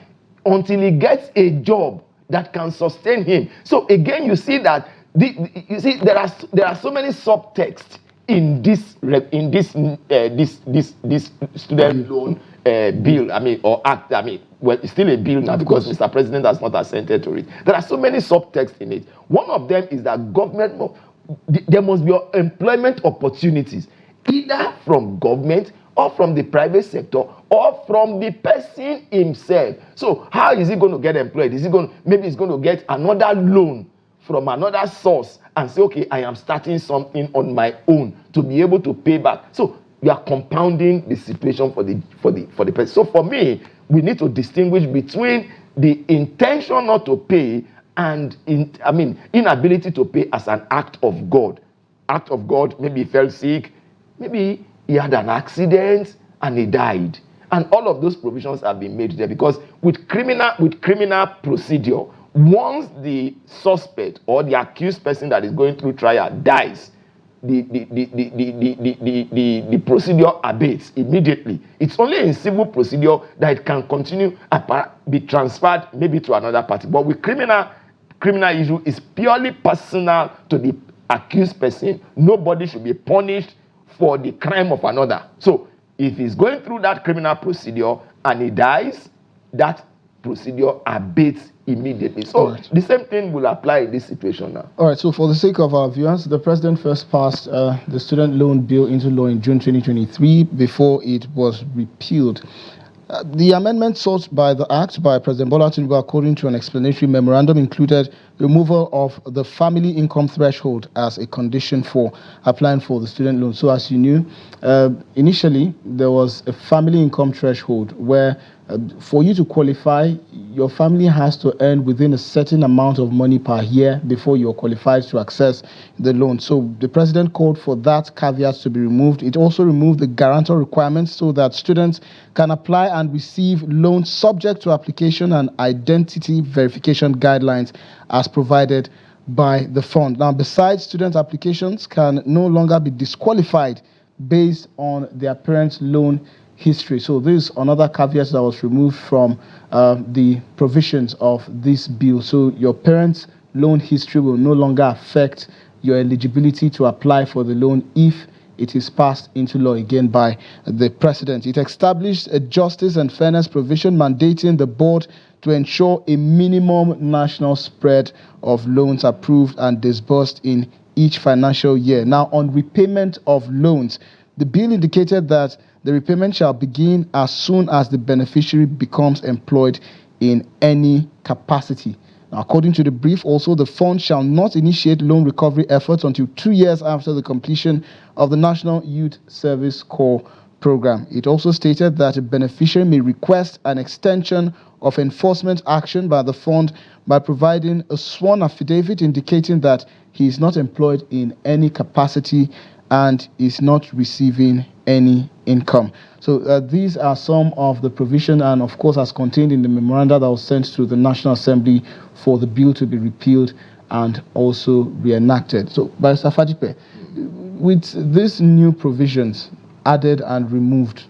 until he gets a job that can sustain him. So again, you see that there are so many subtexts in this student loan bill, or act. Well, it's still a bill now because Mr. President has not assented to it. There are so many subtexts in it. One of them is that there must be employment opportunities, either from government or from the private sector or from the person himself. So how is he going to get employed? Maybe he's going to get another loan from another source and say, okay, I am starting something on my own to be able to pay back. So you are compounding the situation for the person. So for me, we need to distinguish between the intention not to pay and inability to pay as an act of God. Act of God, maybe he fell sick, maybe he had an accident and he died. And all of those provisions have been made there, because with criminal procedure, once the suspect or the accused person that is going through trial dies, the procedure abates immediately. It's only in civil procedure that it can continue and be transferred maybe to another party. But with criminal issue, is purely personal to the accused person. Nobody should be punished for the crime of another. So if he's going through that criminal procedure and he dies, that procedure abates immediately. So the same thing will apply in this situation now. All right, so for the sake of our viewers, the president first passed the student loan bill into law in June 2023 before it was repealed. The amendment sought by the act by President Bola Tinubu, according to an explanatory memorandum, included removal of the family income threshold as a condition for applying for the student loan. So as you knew, initially there was a family income threshold where For you to qualify, your family has to earn within a certain amount of money per year before you're qualified to access the loan. So the president called for that caveat to be removed. It also removed the guarantor requirements so that students can apply and receive loans subject to application and identity verification guidelines as provided by the fund. Now, besides, student applications can no longer be disqualified based on their parents' loan history. So this is another caveat that was removed from the provisions of this bill. So your parents' loan history will no longer affect your eligibility to apply for the loan if it is passed into law again by the president. It established a justice and fairness provision mandating the board to ensure a minimum national spread of loans approved and disbursed in each financial year. Now, on repayment of loans, the bill indicated that the repayment shall begin as soon as the beneficiary becomes employed in any capacity. Now, according to the brief, also, the fund shall not initiate loan recovery efforts until 2 years after the completion of the National Youth Service Corps program. It also stated that a beneficiary may request an extension of enforcement action by the fund by providing a sworn affidavit indicating that he is not employed in any capacity and is not receiving any income. So these are some of the provision, and of course as contained in the memoranda that was sent to the National Assembly for the bill to be repealed and also reenacted. So Barrister Fajipe, with these new provisions added and removed,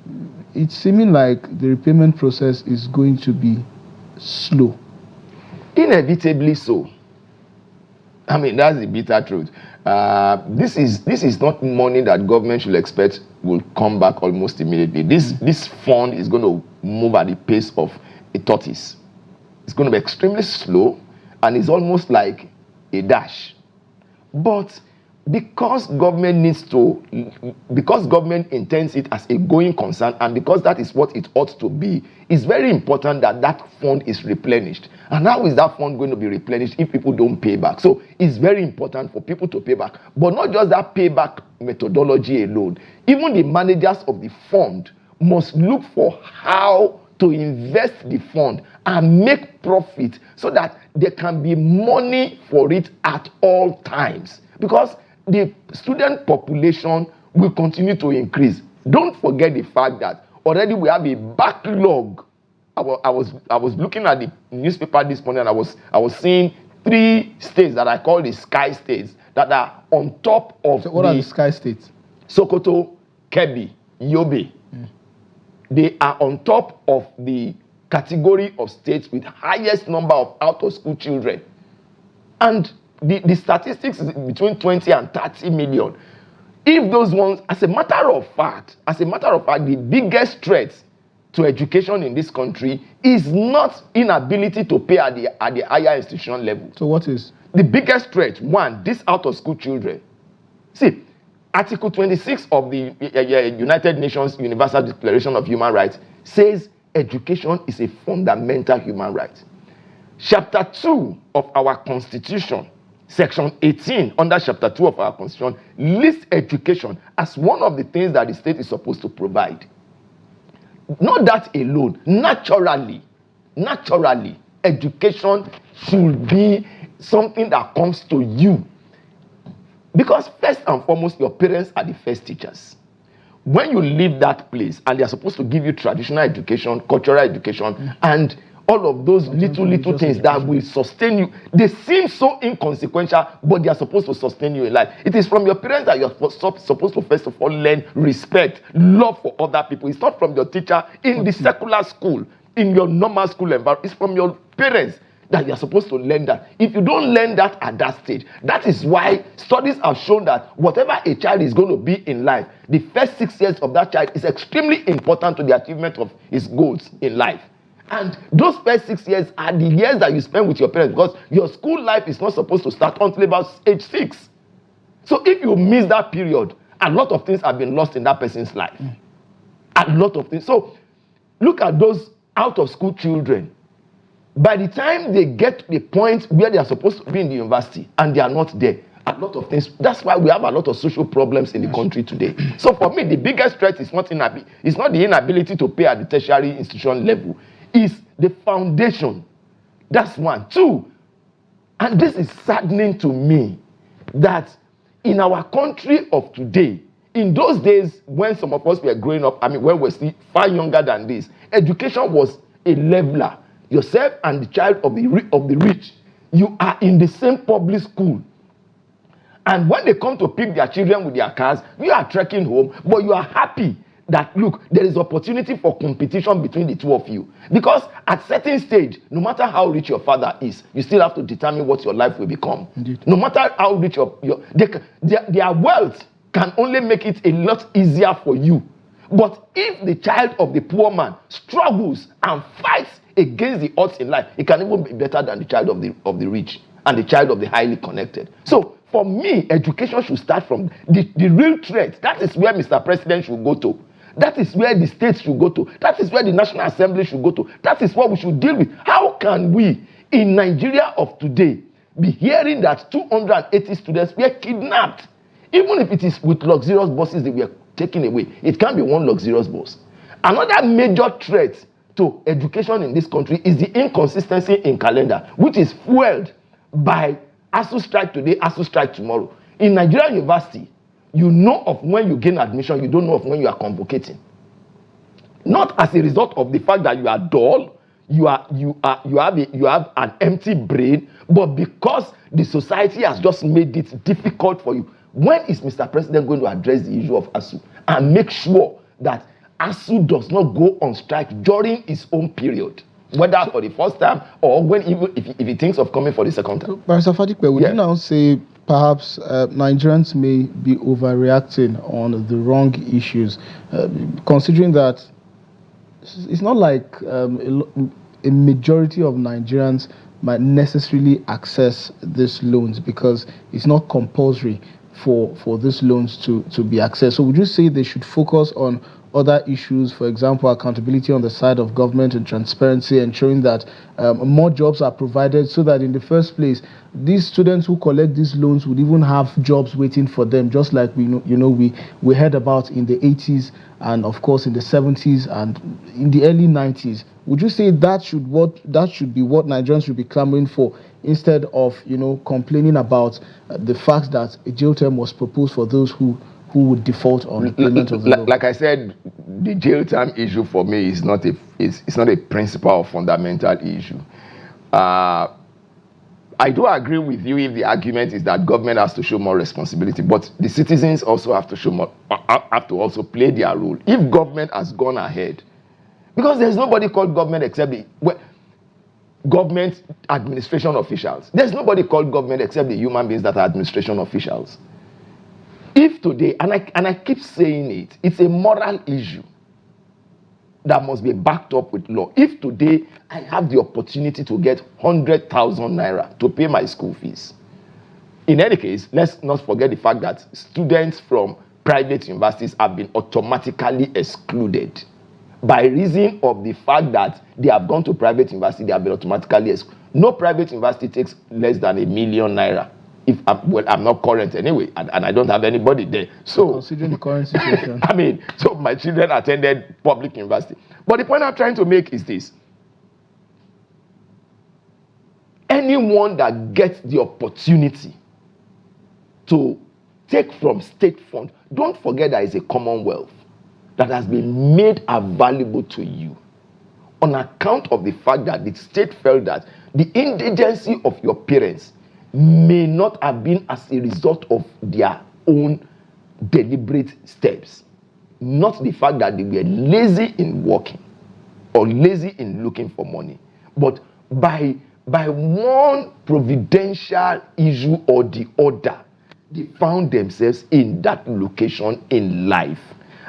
it's seeming like the repayment process is going to be slow. Inevitably so. I mean, that's the bitter truth. This is not money that government should expect will come back almost immediately. This fund is going to move at the pace of a tortoise. It's going to be extremely slow, and it's almost like a dash. But because government intends it as a going concern, and because that is what it ought to be, it's very important that that fund is replenished. And how is that fund going to be replenished if people don't pay back? So it's very important for people to pay back. But not just that payback methodology alone. Even the managers of the fund must look for how to invest the fund and make profit so that there can be money for it at all times. Because the student population will continue to increase. Don't forget the fact that already we have a backlog. I was looking at the newspaper this morning, and I was seeing 3 states that I call the sky states that are on top of. So what are the sky states? Sokoto, Kebbi, Yobe. They are on top of the category of states with highest number of out-of-school children. And the statistics is between 20 and 30 million. If those ones, as a matter of fact, the biggest threat to education in this country is not inability to pay at the higher institution level. So what is? The biggest threat, one, these out-of-school children. See, Article 26 of the United Nations Universal Declaration of Human Rights says education is a fundamental human right. Chapter 2 of our Constitution, Section 18, under Chapter 2 of our Constitution, lists education as one of the things that the state is supposed to provide. Not that alone. Naturally, education should be something that comes to you. Because first and foremost, your parents are the first teachers. When you leave that place and they are supposed to give you traditional education, cultural education, and all of those little things that will sustain you, they seem so inconsequential, but they are supposed to sustain you in life. It is from your parents that you're supposed to first of all learn respect, love for other people. It's not from your teacher in the secular school, in your normal school environment. It's from your parents that you're supposed to learn that. If you don't learn that at that stage, that is why studies have shown that whatever a child is going to be in life, the first 6 years of that child is extremely important to the achievement of his goals in life. And those first 6 years are the years that you spend with your parents, because your school life is not supposed to start until about age 6. So if you miss that period, a lot of things have been lost in that person's life. A lot of things. So look at those out-of-school children. By the time they get to the point where they are supposed to be in the university and they are not there, a lot of things. That's why we have a lot of social problems in the country today. So for me, the biggest threat is not the inability to pay at the tertiary institution level. It's the foundation. That's one. Two, and this is saddening to me, that in our country of today, in those days when some of us were growing up, when we're still far younger than this, education was a leveler. Yourself and the child of the rich, you are in the same public school. And when they come to pick their children with their cars, you are trekking home, but you are happy that, look, there is opportunity for competition between the two of you. Because at certain stage, no matter how rich your father is, you still have to determine what your life will become. Indeed. No matter how rich their wealth can only make it a lot easier for you. But if the child of the poor man struggles and fights against the odds in life, it can even be better than the child of the rich and the child of the highly connected. So for me, education should start from the real threat. That is where Mr. President should go to. That is where the states should go to. That is where the National Assembly should go to. That is what we should deal with. How can we, in Nigeria of today, be hearing that 280 students were kidnapped? Even if it is with luxurious buses they were taken away, it can't be one luxurious bus. Another major threat to education in this country is the inconsistency in calendar, which is fueled by ASU strike today, ASU strike tomorrow. In Nigerian university, you know of when you gain admission, you don't know of when you are convocating. Not as a result of the fact that you are dull, you have an empty brain, but because the society has just made it difficult for you. When is Mr. President going to address the issue of ASU and make sure that ASU does not go on strike during its own period, whether for the first time or if he thinks of coming for the second time? Barrister Fadikpe, would you now say perhaps Nigerians may be overreacting on the wrong issues, considering that it's not like a majority of Nigerians might necessarily access these loans because it's not compulsory for these loans to be accessed. So would you say they should focus on other issues, for example, accountability on the side of government and transparency, ensuring that more jobs are provided so that in the first place, these students who collect these loans would even have jobs waiting for them, just like we heard about in the 80s and of course in the 70s and in the early 90s. Would you say that should be what Nigerians should be clamoring for, instead of complaining about the fact that a jail term was proposed for those who would default on payment of the loan? Like I said, the jail term issue for me is not a principal or fundamental issue. I do agree with you if the argument is that government has to show more responsibility, but the citizens also have to also play their role. If government has gone ahead, because there's nobody called government except the government administration officials. There's nobody called government except the human beings that are administration officials. If today, and I keep saying it, it's a moral issue that must be backed up with law. If today I have the opportunity to get 100,000 naira to pay my school fees, in any case, let's not forget the fact that students from private universities have been automatically excluded. By reason of the fact that they have gone to private university, they have been automatically excluded. No private university takes less than 1 million naira. If I'm not current anyway, and I don't have anybody there. So considering the current situation, so my children attended public university. But the point I'm trying to make is this: anyone that gets the opportunity to take from state fund, don't forget that it's a commonwealth that has been made available to you on account of the fact that the state felt that the indigency of your parents may not have been as a result of their own deliberate steps, not the fact that they were lazy in working or lazy in looking for money, but by one providential issue or the other, they found themselves in that location in life.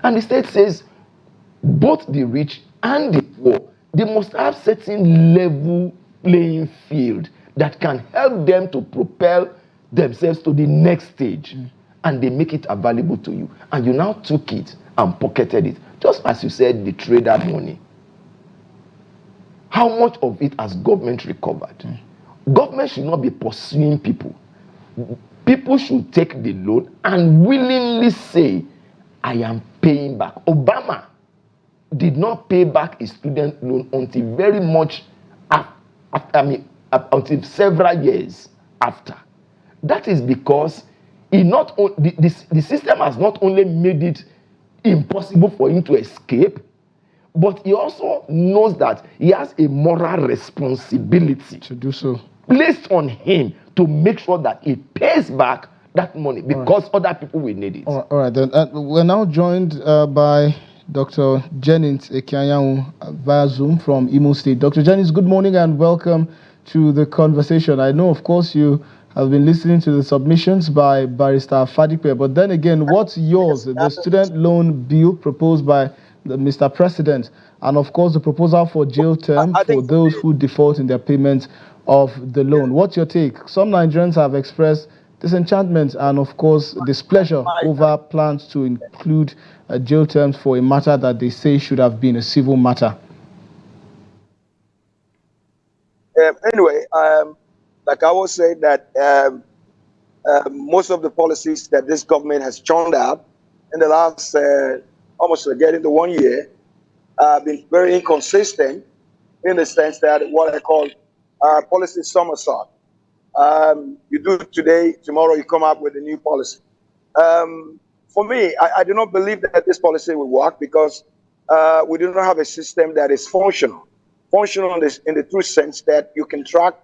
And the state says both the rich and the poor, they must have certain level playing field that can help them to propel themselves to the next stage. And they make it available to you. And you now took it and pocketed it. Just as you said, the trader money. How much of it has government recovered? Government should not be pursuing people. people should take the loan and willingly say, I am paying back. Obama did not pay back his student loan until very much until several years after. That is because the system has not only made it impossible for him to escape, but he also knows that he has a moral responsibility to do so, placed on him to make sure that he pays back that money because other people will need it. All right, then. We're now joined by Dr. Jennings Ekianyanwu via Zoom from Imo State. Dr. Jennings, good morning and welcome to the conversation. I know, of course, you have been listening to the submissions by Barrister Fadipe, but then again, what's yours? The student loan bill proposed by Mr. President, and of course the proposal for jail term for those who default in their payment of the loan. What's your take? Some Nigerians have expressed disenchantment and of course displeasure over plans to include jail terms for a matter that they say should have been a civil matter. Anyway, like I was saying that most of the policies that this government has churned out in the last almost getting to 1 year been very inconsistent in the sense that what I call policy somersault. You do it today, tomorrow you come up with a new policy. For me, I do not believe that this policy will work because we do not have a system that is functional. Functional in the true sense that you can track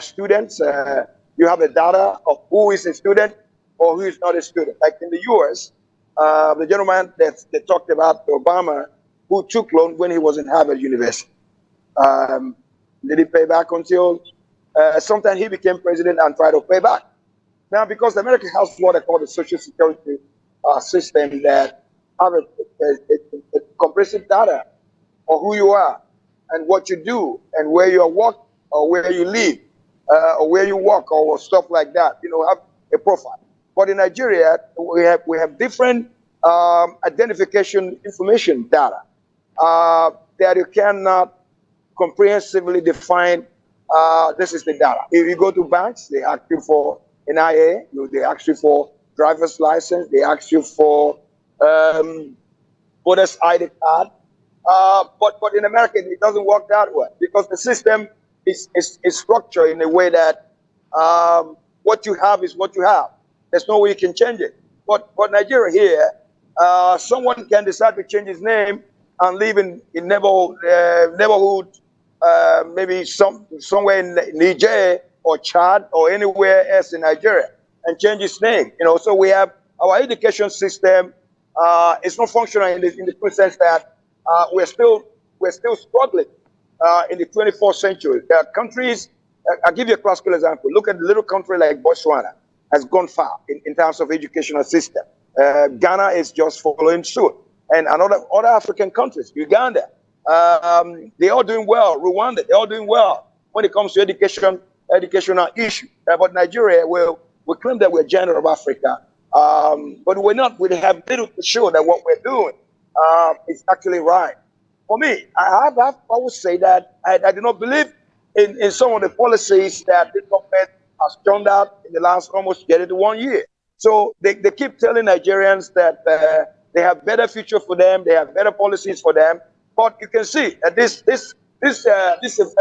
students, you have the data of who is a student or who is not a student. Like in the US, the gentleman that they talked about, Obama, who took loan when he was in Harvard University. Did he pay back until sometime he became president and tried to pay back? Now, because America has what I call the social security system that have a comprehensive data of who you are and what you do and where you work or where you live or where you work or stuff like that, you know, have a profile. But in Nigeria, we have different identification information data that you cannot comprehensively define. This is the data. If you go to banks, they ask you for NIA, they ask you for driver's license, they ask you for voter's ID card. But in America, it doesn't work that way because the system is structured in a way that what you have is what you have. There's no way you can change it. But Nigeria here, someone can decide to change his name and live in neighborhood, maybe somewhere in Niger or Chad or anywhere else in Nigeria and change his name. You know, so we have our education system. It's not functional in the true sense that we're still struggling in the 24th century. There are countries. I'll give you a classical example. Look at a little country like Botswana, has gone far in terms of educational system. Ghana is just following suit, and other African countries, Uganda, they're all doing well. Rwanda, they're all doing well when it comes to educational issues. But Nigeria, we claim that we're giant of Africa, but we're not. We have little to show that what we're doing is actually right. For me, I would say that I do not believe in some of the policies that this government has turned out in the last almost getting to 1 year. So they keep telling Nigerians that they have better future for them, they have better policies for them. But you can see that this is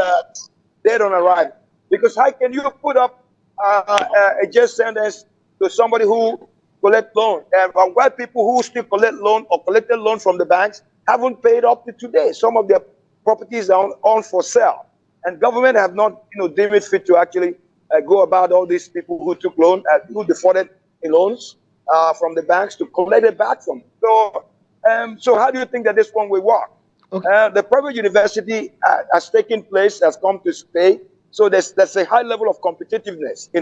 dead on arrival. Because how can you put up a jail sentence to somebody who collect loan? And while people who still collect loan or collected loan from the banks haven't paid up to today. Some of their properties are on for sale. And government have not, deemed it fit to actually go about all these people who took loan, who defaulted in loans from the banks to collect it back from them. So how do you think that this one will work? Okay. The private university has taken place, has come to stay. So there's a high level of competitiveness, in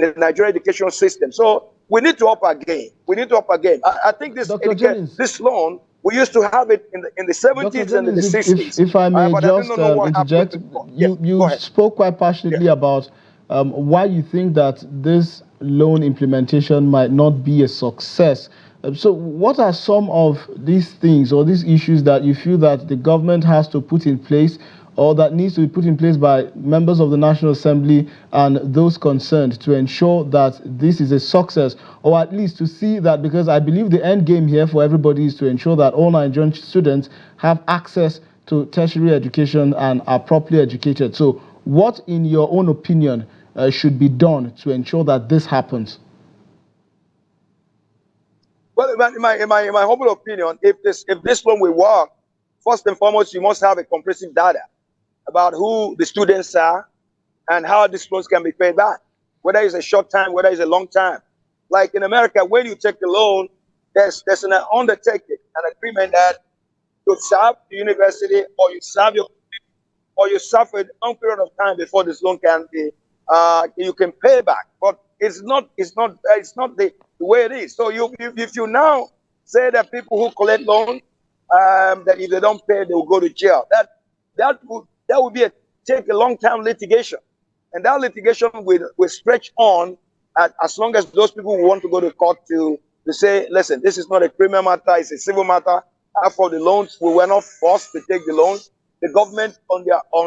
the Nigerian educational system. So we need to up our game. We need to up our game. I think this loan, we used to have it in the 70s and in the 60s. If I may just interject, you spoke quite passionately about why you think that this loan implementation might not be a success. So what are some of these things or these issues that you feel that the government has to put in place or that needs to be put in place by members of the National Assembly and those concerned to ensure that this is a success, or at least to see that, because I believe the end game here for everybody is to ensure that all Nigerian students have access to tertiary education and are properly educated. So what, in your own opinion, should be done to ensure that this happens? Well, in my humble opinion, if this loan will work, first and foremost, you must have a comprehensive data about who the students are and how these loans can be paid back, whether it's a short time, whether it's a long time. Like in America, when you take a loan, there's an undertaking, an agreement that you serve the university or you serve your or you suffer a long period of time before this loan can be you can pay back. But it's not the way it is. So if you now say that people who collect loans that if they don't pay they will go to jail, that would be take a long time litigation, and that litigation will stretch on as long as those people want to go to court to say, listen, this is not a criminal matter, it's a civil matter. For the loans, we were not forced to take the loans. The government, on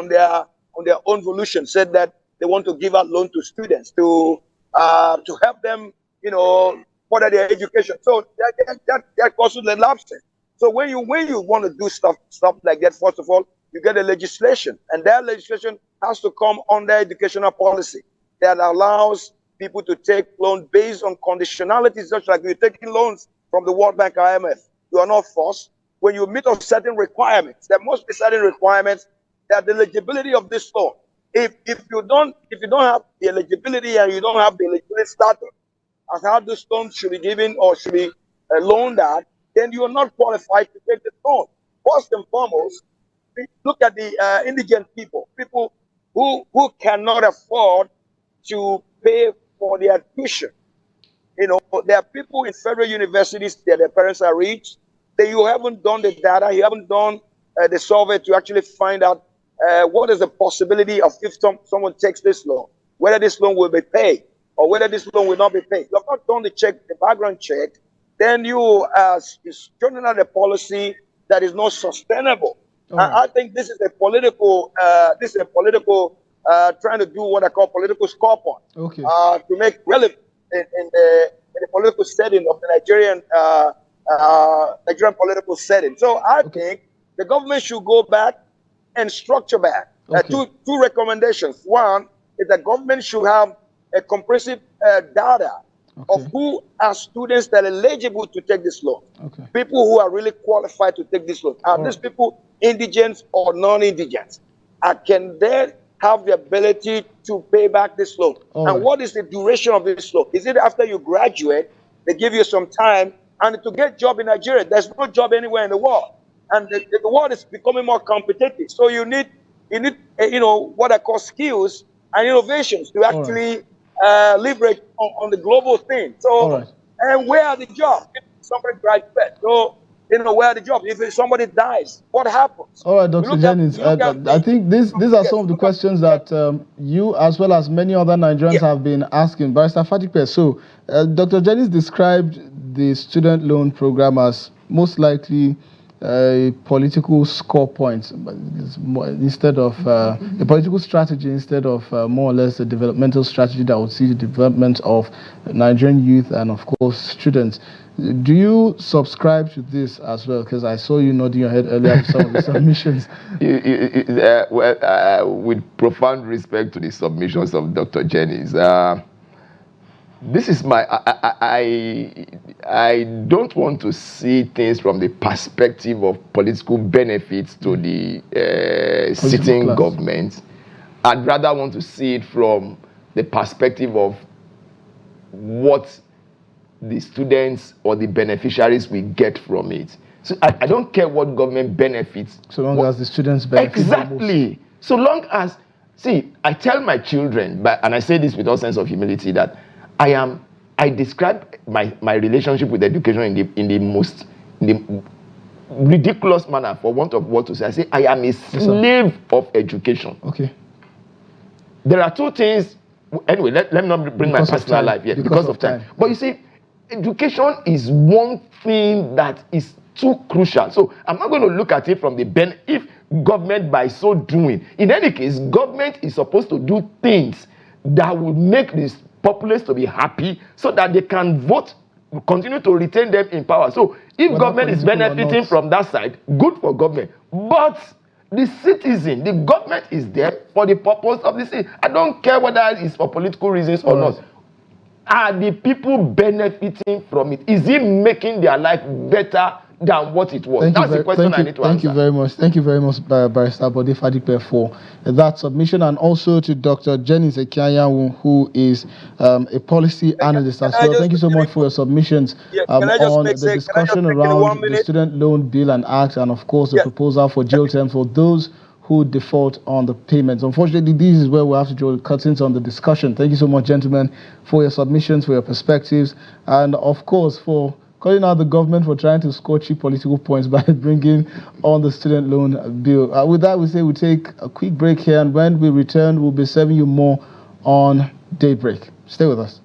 their own volition, said that they want to give out loans to students to help them, further their education. So that causes the lapses. So when you want to do stuff like that, first of all, you get a legislation, and that legislation has to come under educational policy that allows people to take loans based on conditionalities, such like you're taking loans from the World Bank or IMF. You are not forced. When you meet up certain requirements, there must be certain requirements that the eligibility of this loan. If you don't have the eligibility and you don't have the eligibility status as how this loan should be given or should be loaned at, then you are not qualified to take the loan. First and foremost, look at the indigent people who cannot afford to pay for their tuition. There are people in federal universities that their parents are rich. You haven't done the data, you haven't done the survey to actually find out what is the possibility of if someone takes this loan, whether this loan will be paid or whether this loan will not be paid. You have not done the background check, then you are turning out a policy that is not sustainable. I think this is a political trying to do what I call political scoreboard to make relevant in the political setting of the Nigerian political setting. So I think the government should go back and structure back. Two recommendations. One is the government should have a comprehensive data of who are students that are eligible to take this loan. People who are really qualified to take this loan. Are these people indigent or non-indigent? Can they have the ability to pay back this loan? And what is the duration of this loan? Is it after you graduate, they give you some time? And to get job in Nigeria, there's no job anywhere in the world. And the world is becoming more competitive. So you need what I call skills and innovations to actually leverage on the global thing. So, and where are the jobs? If somebody graduates, so where are the jobs? If somebody dies, what happens? All right, Dr. Jennings, I think these are some of the questions that you, as well as many other Nigerians, have been asking. Barrister Fatipe, so Dr. Jennings described the student loan program as most likely a political score point instead of a political strategy, instead of more or less a developmental strategy that would see the development of Nigerian youth and, of course, students. Do you subscribe to this as well? Because I saw you nodding your head earlier to some of the submissions. With profound respect to the submissions of Dr. Jennings, this is my I don't want to see things from the perspective of political benefits to the sitting government. I'd rather want to see it from the perspective of what the students or the beneficiaries will get from it. So I don't care what government benefits. So long as the students benefit. Exactly. So long as, see, I tell my children, and I say this with all sense of humility, that I describe my relationship with education in the ridiculous manner, for want of what to say. I say I am a slave of education. Okay. There are two things. Anyway, let me not bring my personal life here because of time. But you see, education is one thing that is too crucial. So I'm not going to look at it from the government by so doing. In any case, government is supposed to do things that will make this populace to be happy so that they can vote, continue to retain them in power. So if government is benefiting from that side, good for government. But the citizen, the government is there for the purpose of the city. I don't care whether it's for political reasons or not. Are the people benefiting from it? Is it making their life better than what it was? That's the question I need to answer. Thank you very much. Thank you very much, Barrister Bode Fadipe, for that submission, and also to Dr. Jennings Ekianyanwu, who is a policy analyst as well. Thank you so much for your submissions on the discussion around the student loan bill and act, and of course the proposal for jail terms for those who default on the payments. Unfortunately, this is where we have to draw curtains on the discussion. Thank you so much, gentlemen, for your submissions, for your perspectives, and of course for calling out the government for trying to score cheap political points by bringing on the student loan bill. With that, we say we take a quick break here, and when we return, we'll be serving you more on Daybreak. Stay with us.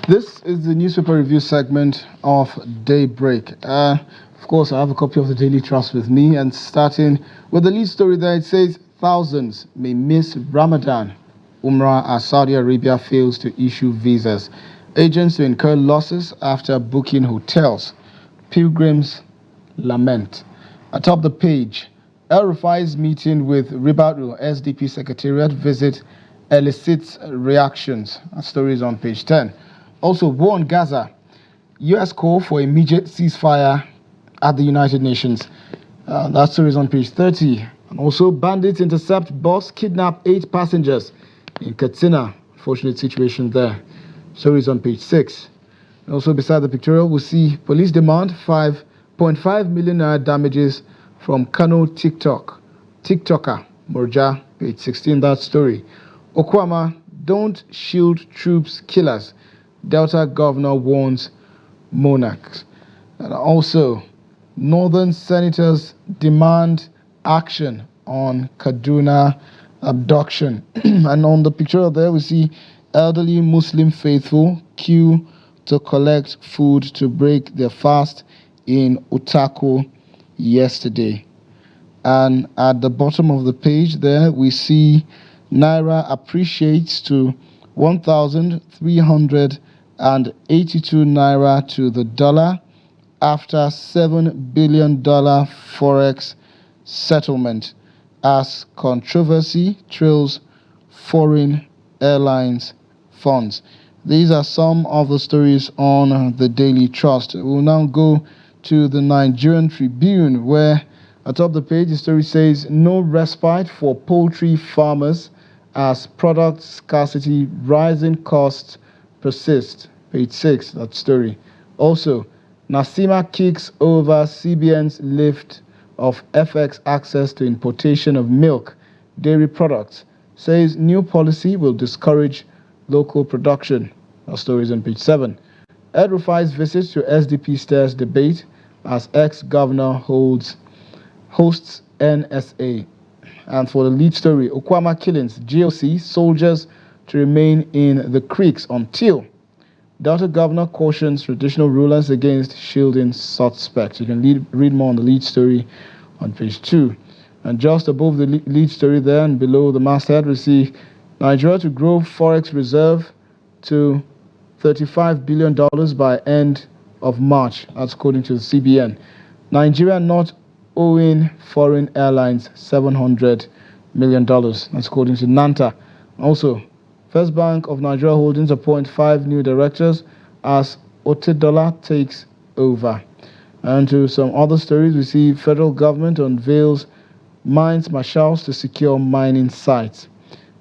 This is the newspaper review segment of Daybreak. Of course, I have a copy of the Daily Trust with me, and starting with the lead story there, it says, thousands may miss Ramadan. Umrah as Saudi Arabia fails to issue visas. Agents to incur losses after booking hotels. Pilgrims lament. Atop the page, El Rufai's meeting with Ribadu SDP Secretariat visit elicits reactions. That story is on page 10. Also, war on Gaza. U.S. call for immediate ceasefire at the United Nations. That story is on page 30. And also, bandits intercept bus, kidnap 8 passengers in Katsina. Fortunate situation there. Story is on page 6. And also, beside the pictorial, we see police demand 5.5 million naira damages from Kano TikToker Murja, page 16. That story. Okwama, don't shield troops killers. Delta governor warns monarchs. And also, northern senators demand action on Kaduna abduction. And on the picture there, we see elderly Muslim faithful queue to collect food to break their fast in Utako yesterday. And at the bottom of the page there, we see Naira appreciates to 1,382 Naira to the dollar after $7 billion forex settlement as controversy trails foreign airlines funds. These are some of the stories on the Daily Trust. We'll now go to the Nigerian Tribune, where atop the page the story says no respite for poultry farmers as product scarcity, rising costs persist. Page 6, that story. Also, Nasima kicks over CBN's lift of FX access to importation of milk, dairy products, says new policy will discourage local production. Our story is on page 7. Ed Rufai's visit to SDP stirs debate as ex-governor hosts NSA. And for the lead story, Okwama killings, GOC soldiers to remain in the creeks until Delta governor cautions traditional rulers against shielding suspects. You can read more on the lead story on page 2. And just above the lead story there and below the masthead, we see Nigeria to grow forex reserve to $35 billion by end of March. That's according to the CBN. Nigeria not owing foreign airlines $700 million. That's according to NANTA. Also, First Bank of Nigeria Holdings appoint 5 new directors as Otedola takes over. And to some other stories, we see federal government unveils mines marshals to secure mining sites.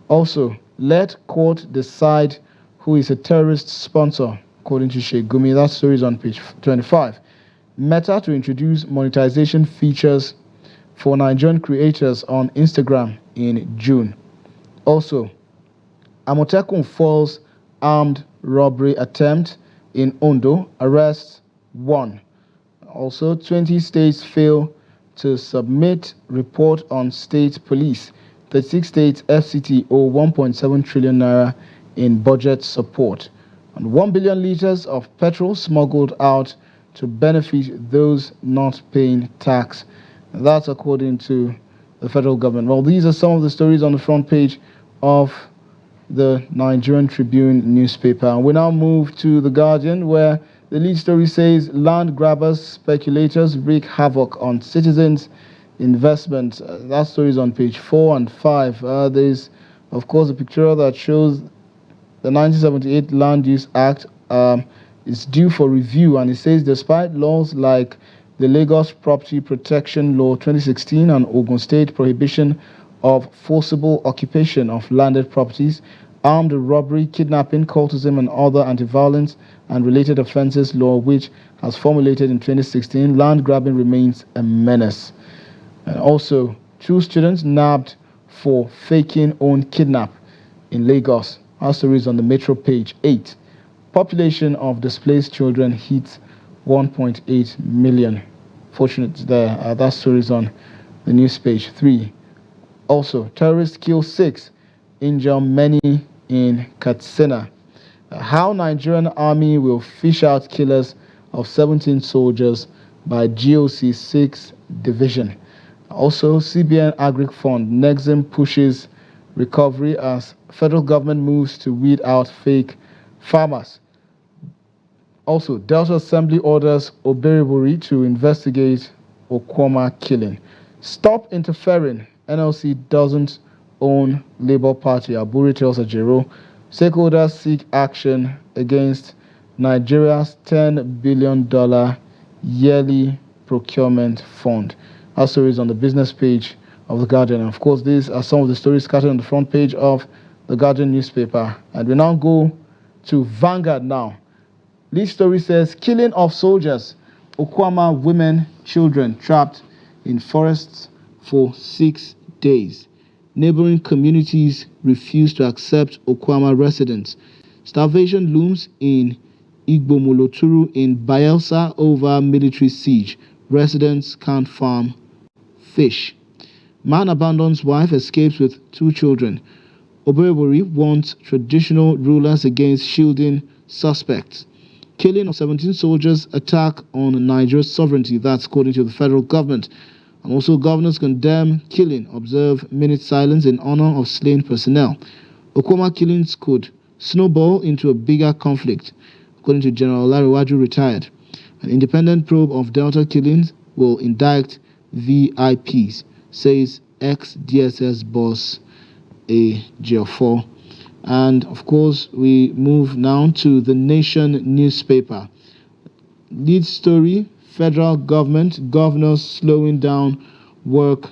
Also, let court decide who is a terrorist sponsor, according to Sheikh Gumi. That story is on page 25. Meta to introduce monetization features for Nigerian creators on Instagram in June. Also, Amotekun falls armed robbery attempt in Ondo, arrests 1. Also, 20 states fail to submit report on state police. 36 states FCT owe 1.7 trillion naira in budget support. And 1 billion liters of petrol smuggled out to benefit those not paying tax. And that's according to the federal government. Well, these are some of the stories on the front page of the Nigerian Tribune newspaper. And we now move to The Guardian, where the lead story says land grabbers, speculators wreak havoc on citizens' investments. That story is on page 4 and 5. There's, of course, a picture that shows the 1978 Land Use Act is due for review, and it says despite laws like the Lagos Property Protection Law 2016 and Ogun State Prohibition of Forcible Occupation of Landed Properties, armed robbery, kidnapping, cultism, and other anti-violence and related offences law, which has formulated in 2016, land grabbing remains a menace. And also, 2 students nabbed for faking own kidnap in Lagos. Our story is on the Metro page 8. Population of displaced children hits 1.8 million. Fortunate there. That story is on the news page 3. Also, terrorists kill 6, injure many in Katsina. How Nigerian army will fish out killers of 17 soldiers by GOC 6 division. Also, CBN Agric Fund, Nexim pushes recovery as federal government moves to weed out fake farmers. Also, Delta Assembly orders Oberiburi to investigate Okwama killing. Stop interfering. NLC doesn't own Labour Party, Aburi tells Ajero. Stakeholders seek action against Nigeria's $10 billion yearly procurement fund. Our story is on the business page of The Guardian. And of course, these are some of the stories scattered on the front page of The Guardian newspaper. And we now go to Vanguard now. Lead story says, killing of soldiers. Okwama women, children trapped in forests for 6 days. Neighboring communities refuse to accept Okwama residents. Starvation looms in Igbomoloturu in Bayelsa over military siege. Residents can't farm fish. Man abandons wife, escapes with 2 children. Oberibori wants traditional rulers against shielding suspects. Killing of 17 soldiers, attack on Nigeria's sovereignty. That's according to the federal government. And also, governors condemn killing, observe minute silence in honor of slain personnel. Okwama killings could snowball into a bigger conflict, according to General Olariwaju, retired. An independent probe of Delta killings will indict VIPs, says ex-DSS boss Ejiofor. And of course, we move now to the Nation newspaper. Lead story, federal government, governors slowing down work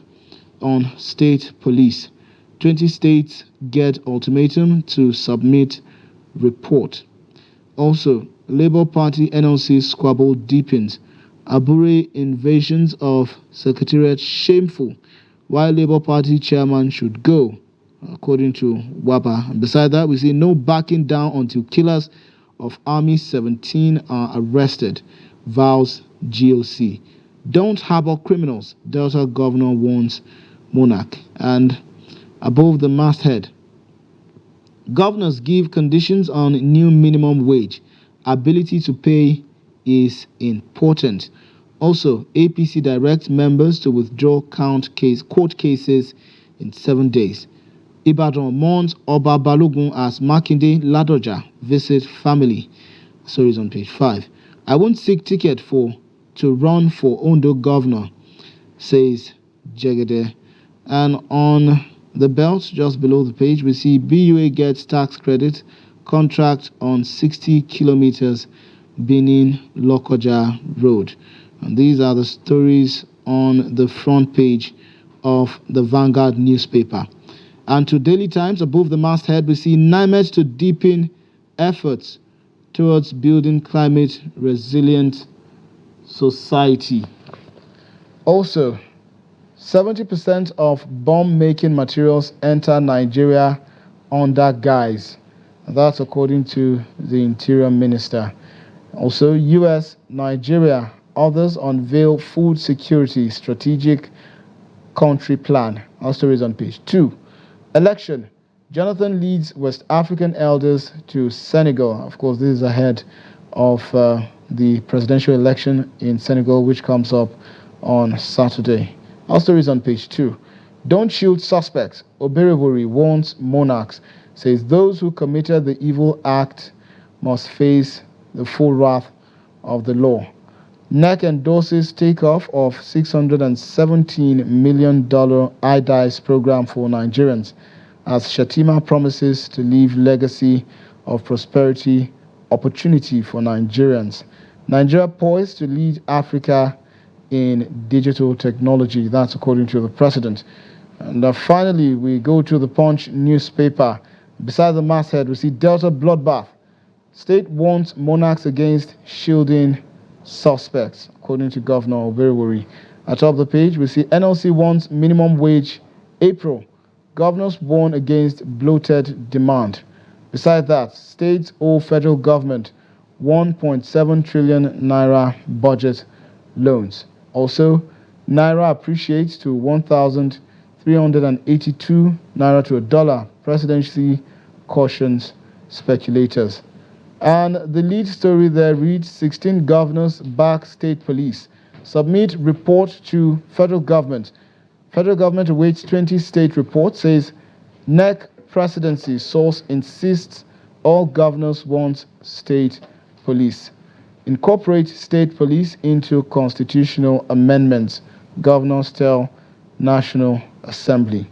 on state police. 20 states get ultimatum to submit report. Also, Labour Party NLC squabble deepens. Abure invasions of Secretariat shameful, while Labour Party chairman should go, according to WAPA. And beside that, we see no backing down until killers of Army 17 are arrested, vows GOC. Don't harbor criminals, Delta governor warns Monarch. And above the masthead, governors give conditions on new minimum wage. Ability to pay is important. Also, APC directs members to withdraw court cases in 7 days. Ibadan mourns Oba Balogun as Makinde Ladoja visit family. Stories on page 5. I won't seek ticket to run for Ondo governor, says Jegede. And on the belt, just below the page, we see BUA gets tax credit, contract on 60 kilometers Benin Lokoja Road. And these are the stories on the front page of the Vanguard newspaper. And to Daily Times, above the masthead, we see NIMET to deepen efforts towards building climate resilient society. Also, 70% of bomb-making materials enter Nigeria under guise. That's according to the Interior Minister. Also, US, Nigeria, others unveil food security strategic country plan. Our story is on page 2. Election. Jonathan leads West African elders to Senegal. Of course, this is ahead of the presidential election in Senegal, which comes up on Saturday. Our story is on page 2. Don't shield suspects. Oberewori warns monarchs, says those who committed the evil act must face the full wrath of the law. NEC endorses takeoff of $617 million IDICE program for Nigerians, as Shatima promises to leave legacy of prosperity opportunity for Nigerians. Nigeria poised to lead Africa in digital technology. That's according to the president. And finally, we go to the Punch newspaper. Beside the masthead, we see Delta bloodbath. State warns monarchs against shielding suspects, according to Governor Oberewori. Atop the page, we see NLC wants minimum wage April. Governors warn against bloated demand. Besides that, states owe federal government 1.7 trillion naira budget loans. Also, naira appreciates to 1,382 naira to a dollar. Presidency cautions speculators. And the lead story there reads 16 governors back state police. Submit report to federal government. Federal government awaits 20 state report, says NEC presidency source insists all governors want state police. Incorporate state police into constitutional amendments, governors tell National Assembly.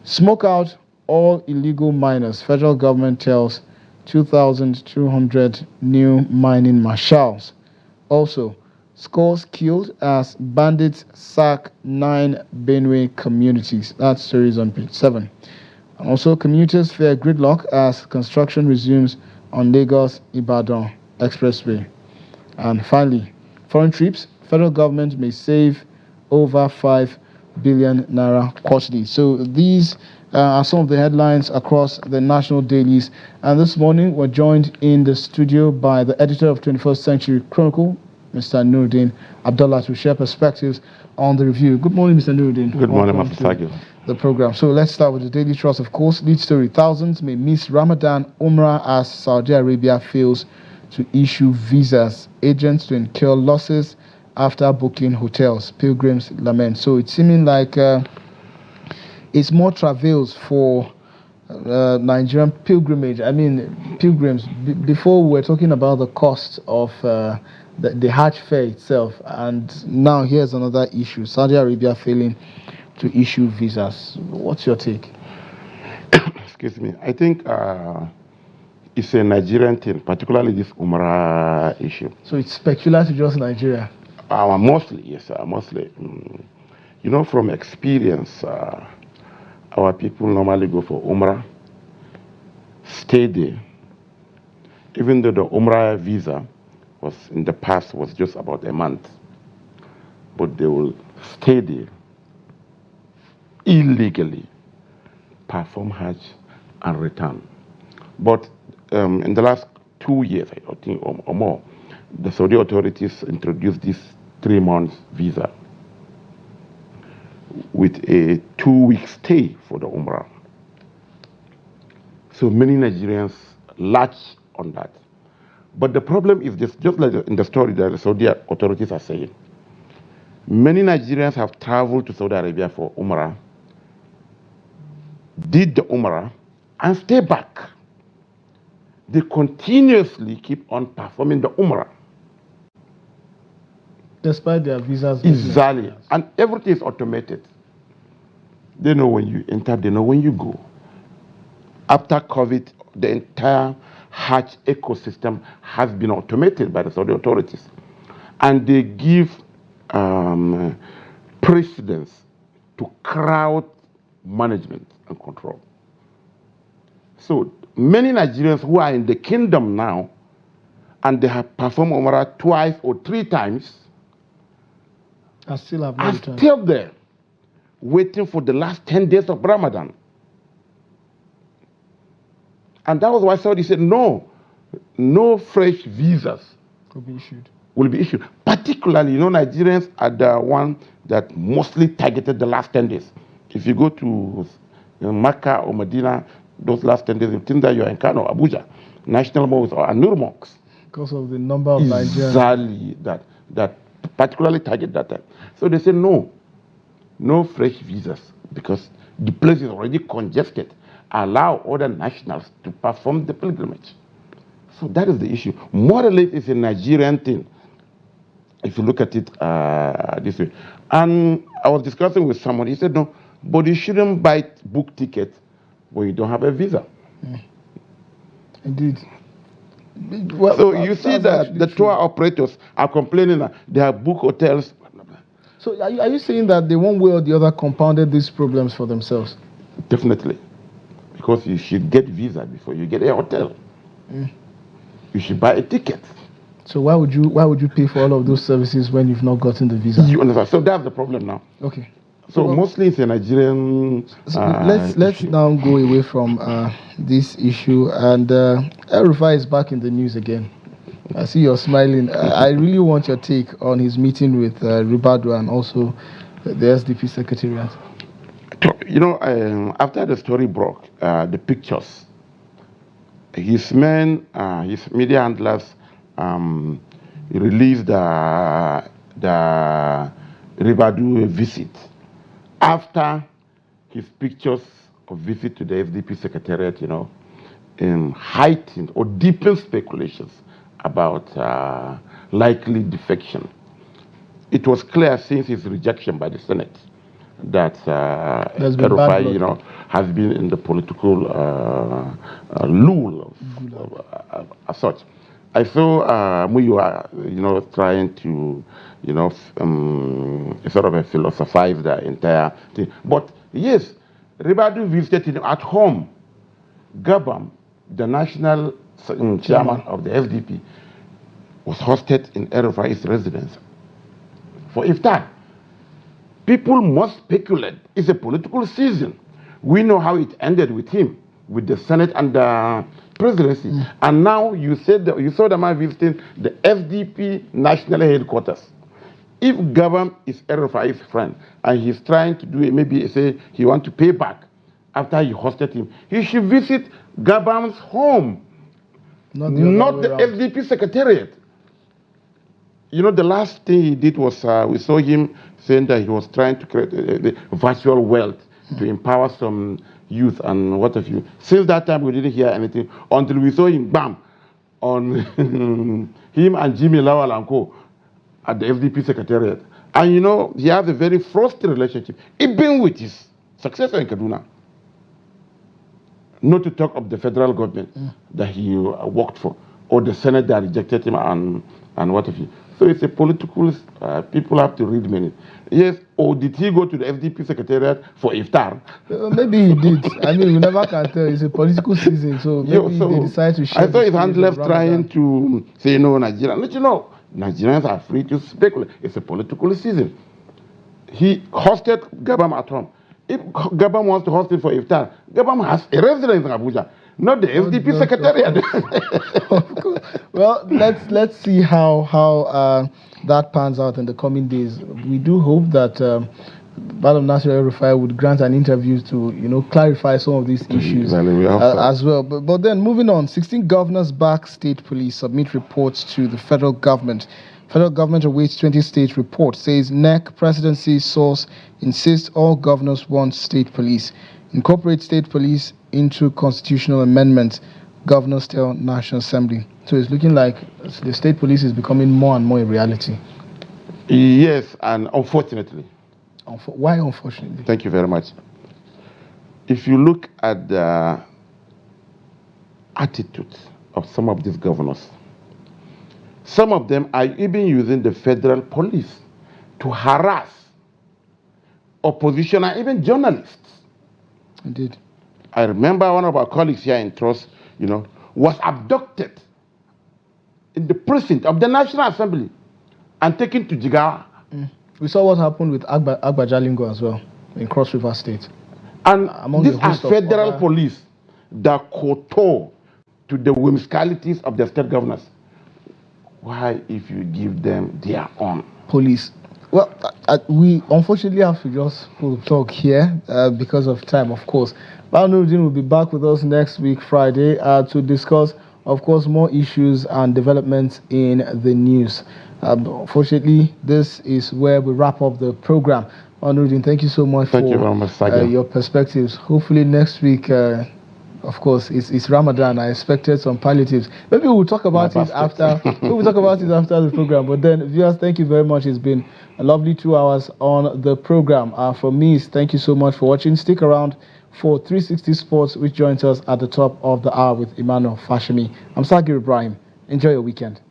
Smoke out all illegal miners, federal government tells 2,200 new mining marshals. Also, scores killed as bandits sack 9 Benue communities. That story is on page 7. And also, commuters fear gridlock as construction resumes on Lagos-Ibadan Expressway. And finally, foreign trips, federal government may save over 5 billion naira quarterly. So these are some of the headlines across the national dailies. And this morning, we're joined in the studio by the editor of 21st Century Chronicle, Mr. Nuruddin Abdullah, to share perspectives on the review. Good morning, Mr. Nuruddin. Good morning, Mr. Sagil. The program. So let's start with the Daily Trust, of course. Lead story: thousands may miss Ramadan Umrah as Saudi Arabia fails to issue visas. Agents to incur losses after booking hotels. Pilgrims lament. So it's seeming like it's more travails for Nigerian pilgrimage. I mean, pilgrims. Before we were talking about the cost of the Hajj fair itself, and now here's another issue: Saudi Arabia failing to issue visas. What's your take? Excuse me. I think it's a Nigerian thing, particularly this Umrah issue. So it's peculiar to just Nigeria? Mostly, yes, mostly. You know, from experience, our people normally go for Umrah, stay there. Even though the Umrah visa was in the past was just about a month, but they will stay there illegally, perform Hajj and return. But in the last 2 years, I think, or more, the Saudi authorities introduced this 3-month visa with a 2-week stay for the Umrah. So many Nigerians latch on that. But the problem is this, just like in the story that the Saudi authorities are saying, many Nigerians have traveled to Saudi Arabia for Umrah, did the Umrah, and stay back. They continuously keep on performing the Umrah. Despite their visas. Exactly. And everything is automated. They know when you enter, they know when you go. After COVID, the entire Hajj ecosystem has been automated by the Saudi authorities. And they give precedence to crowd management and control. So many Nigerians who are in the kingdom now, and they have performed Umrah 2 or 3 times, are still there, waiting for the last 10 days of Ramadan. And that was why Saudi said no fresh visas will be issued. Particularly, you know, Nigerians are the one that mostly targeted the last 10 days. If you go to Mecca or Medina, those last 10 days, you think that you are in Kano, Abuja, National Mosque or Anur Mosques. Because of the number of Nigerians. Exactly, that particularly target that time. So they say no fresh visas because the place is already congested. Allow other nationals to perform the pilgrimage. So that is the issue. Morally, it's a Nigerian thing, if you look at it this way. And I was discussing with someone, he said, no, but you shouldn't book tickets when you don't have a visa. Indeed. Well, so you see that the tour operators are complaining that they have booked hotels. So are you saying that they one way or the other compounded these problems for themselves? Definitely. Because you should get visa before you get a hotel. You should buy a ticket. So why would you pay for all of those services when you've not gotten the visa? You understand? So that's the problem now. Okay. So mostly it's a Nigerian. Let's now go away from this issue, and El-Rufai is back in the news again. I see you're smiling. I really want your take on his meeting with Ribadu and also the SDP Secretariat. You know, after the story broke, the pictures, his men, his media handlers released the Ribadu visit after his pictures of visit to the SDP Secretariat, you know, heightened or deepened speculations about likely defection. It was clear since his rejection by the Senate that El-Rufai, you know, has been in the political lull as such. I saw Muyiwa, you know, trying to, you know, sort of philosophize the entire thing. But yes, Ribadu visited him at home. Gabam, the national chairman of the SDP, was hosted in El-Rufai's residence for iftar. People must speculate. It's a political season. We know how it ended with him, with the Senate and the presidency. And now you said that you saw the man visiting the SDP national headquarters. If Gabam is El-Rufai's friend and he's trying to do it, maybe say he wants to pay back after he hosted him, he should visit Gabam's home, not the SDP secretariat. You know, the last thing he did was we saw him saying that he was trying to create a virtual wealth to empower some youth and what have you. Since that time, we didn't hear anything until we saw him, bam, on him and Jimmy Lawal and Co. at the SDP secretariat. And you know, he has a very frosty relationship, even with his successor in Kaduna. Not to talk of the federal government that he worked for, or the Senate that rejected him and what have you. So it's a political, people have to read many. Yes, or did he go to the SDP secretariat for iftar? Maybe he did. I mean, we never can tell. It's a political season, so maybe they decide to share. I saw his handlers trying to say no, Nigeria. Let you know, Nigerians are free to speculate. It's a political season. He hosted Gabam at home. If Gabam wants to host it for iftar, Gabam has a residence in Abuja, not the SDP secretariat. Well, let's see how that pans out in the coming days. We do hope that Madam Nasir El-Rufai would grant an interview to clarify some of these issues as well. But then moving on, 16 governors back state police submit reports to the federal government. Federal government awaits 20 state report, says NEC presidency source insists all governors want state police. Incorporate state police into constitutional amendment, governors tell National Assembly. So it's looking like the state police is becoming more and more a reality. Yes, and unfortunately. Why unfortunately? Thank you very much. If you look at the attitude of some of these governors, some of them are even using the federal police to harass opposition and even journalists. Indeed. I remember one of our colleagues here in Trust, was abducted in the precinct of the National Assembly and taken to Jigawa. We saw what happened with Agba Jalingo as well in Cross River State. And these are federal police that kowtow to the whimsicalities of the state governors. Why, if you give them their own police? Well, we unfortunately have to just pull the plug here because of time, of course. Nuruddin will be back with us next week, Friday, to discuss, of course, more issues and developments in the news. Unfortunately, this is where we wrap up the program. Nuruddin, thank you so much for your perspectives. Hopefully next week, of course, it's Ramadan. I expected some palliatives. Maybe we'll talk about it after. We'll talk about it after the program. But then, viewers, thank you very much. It's been a lovely 2 hours on the program. For me, thank you so much for watching. Stick around for 360 Sports, which joins us at the top of the hour with Emmanuel Fashimi. I'm Sagir Ibrahim. Enjoy your weekend.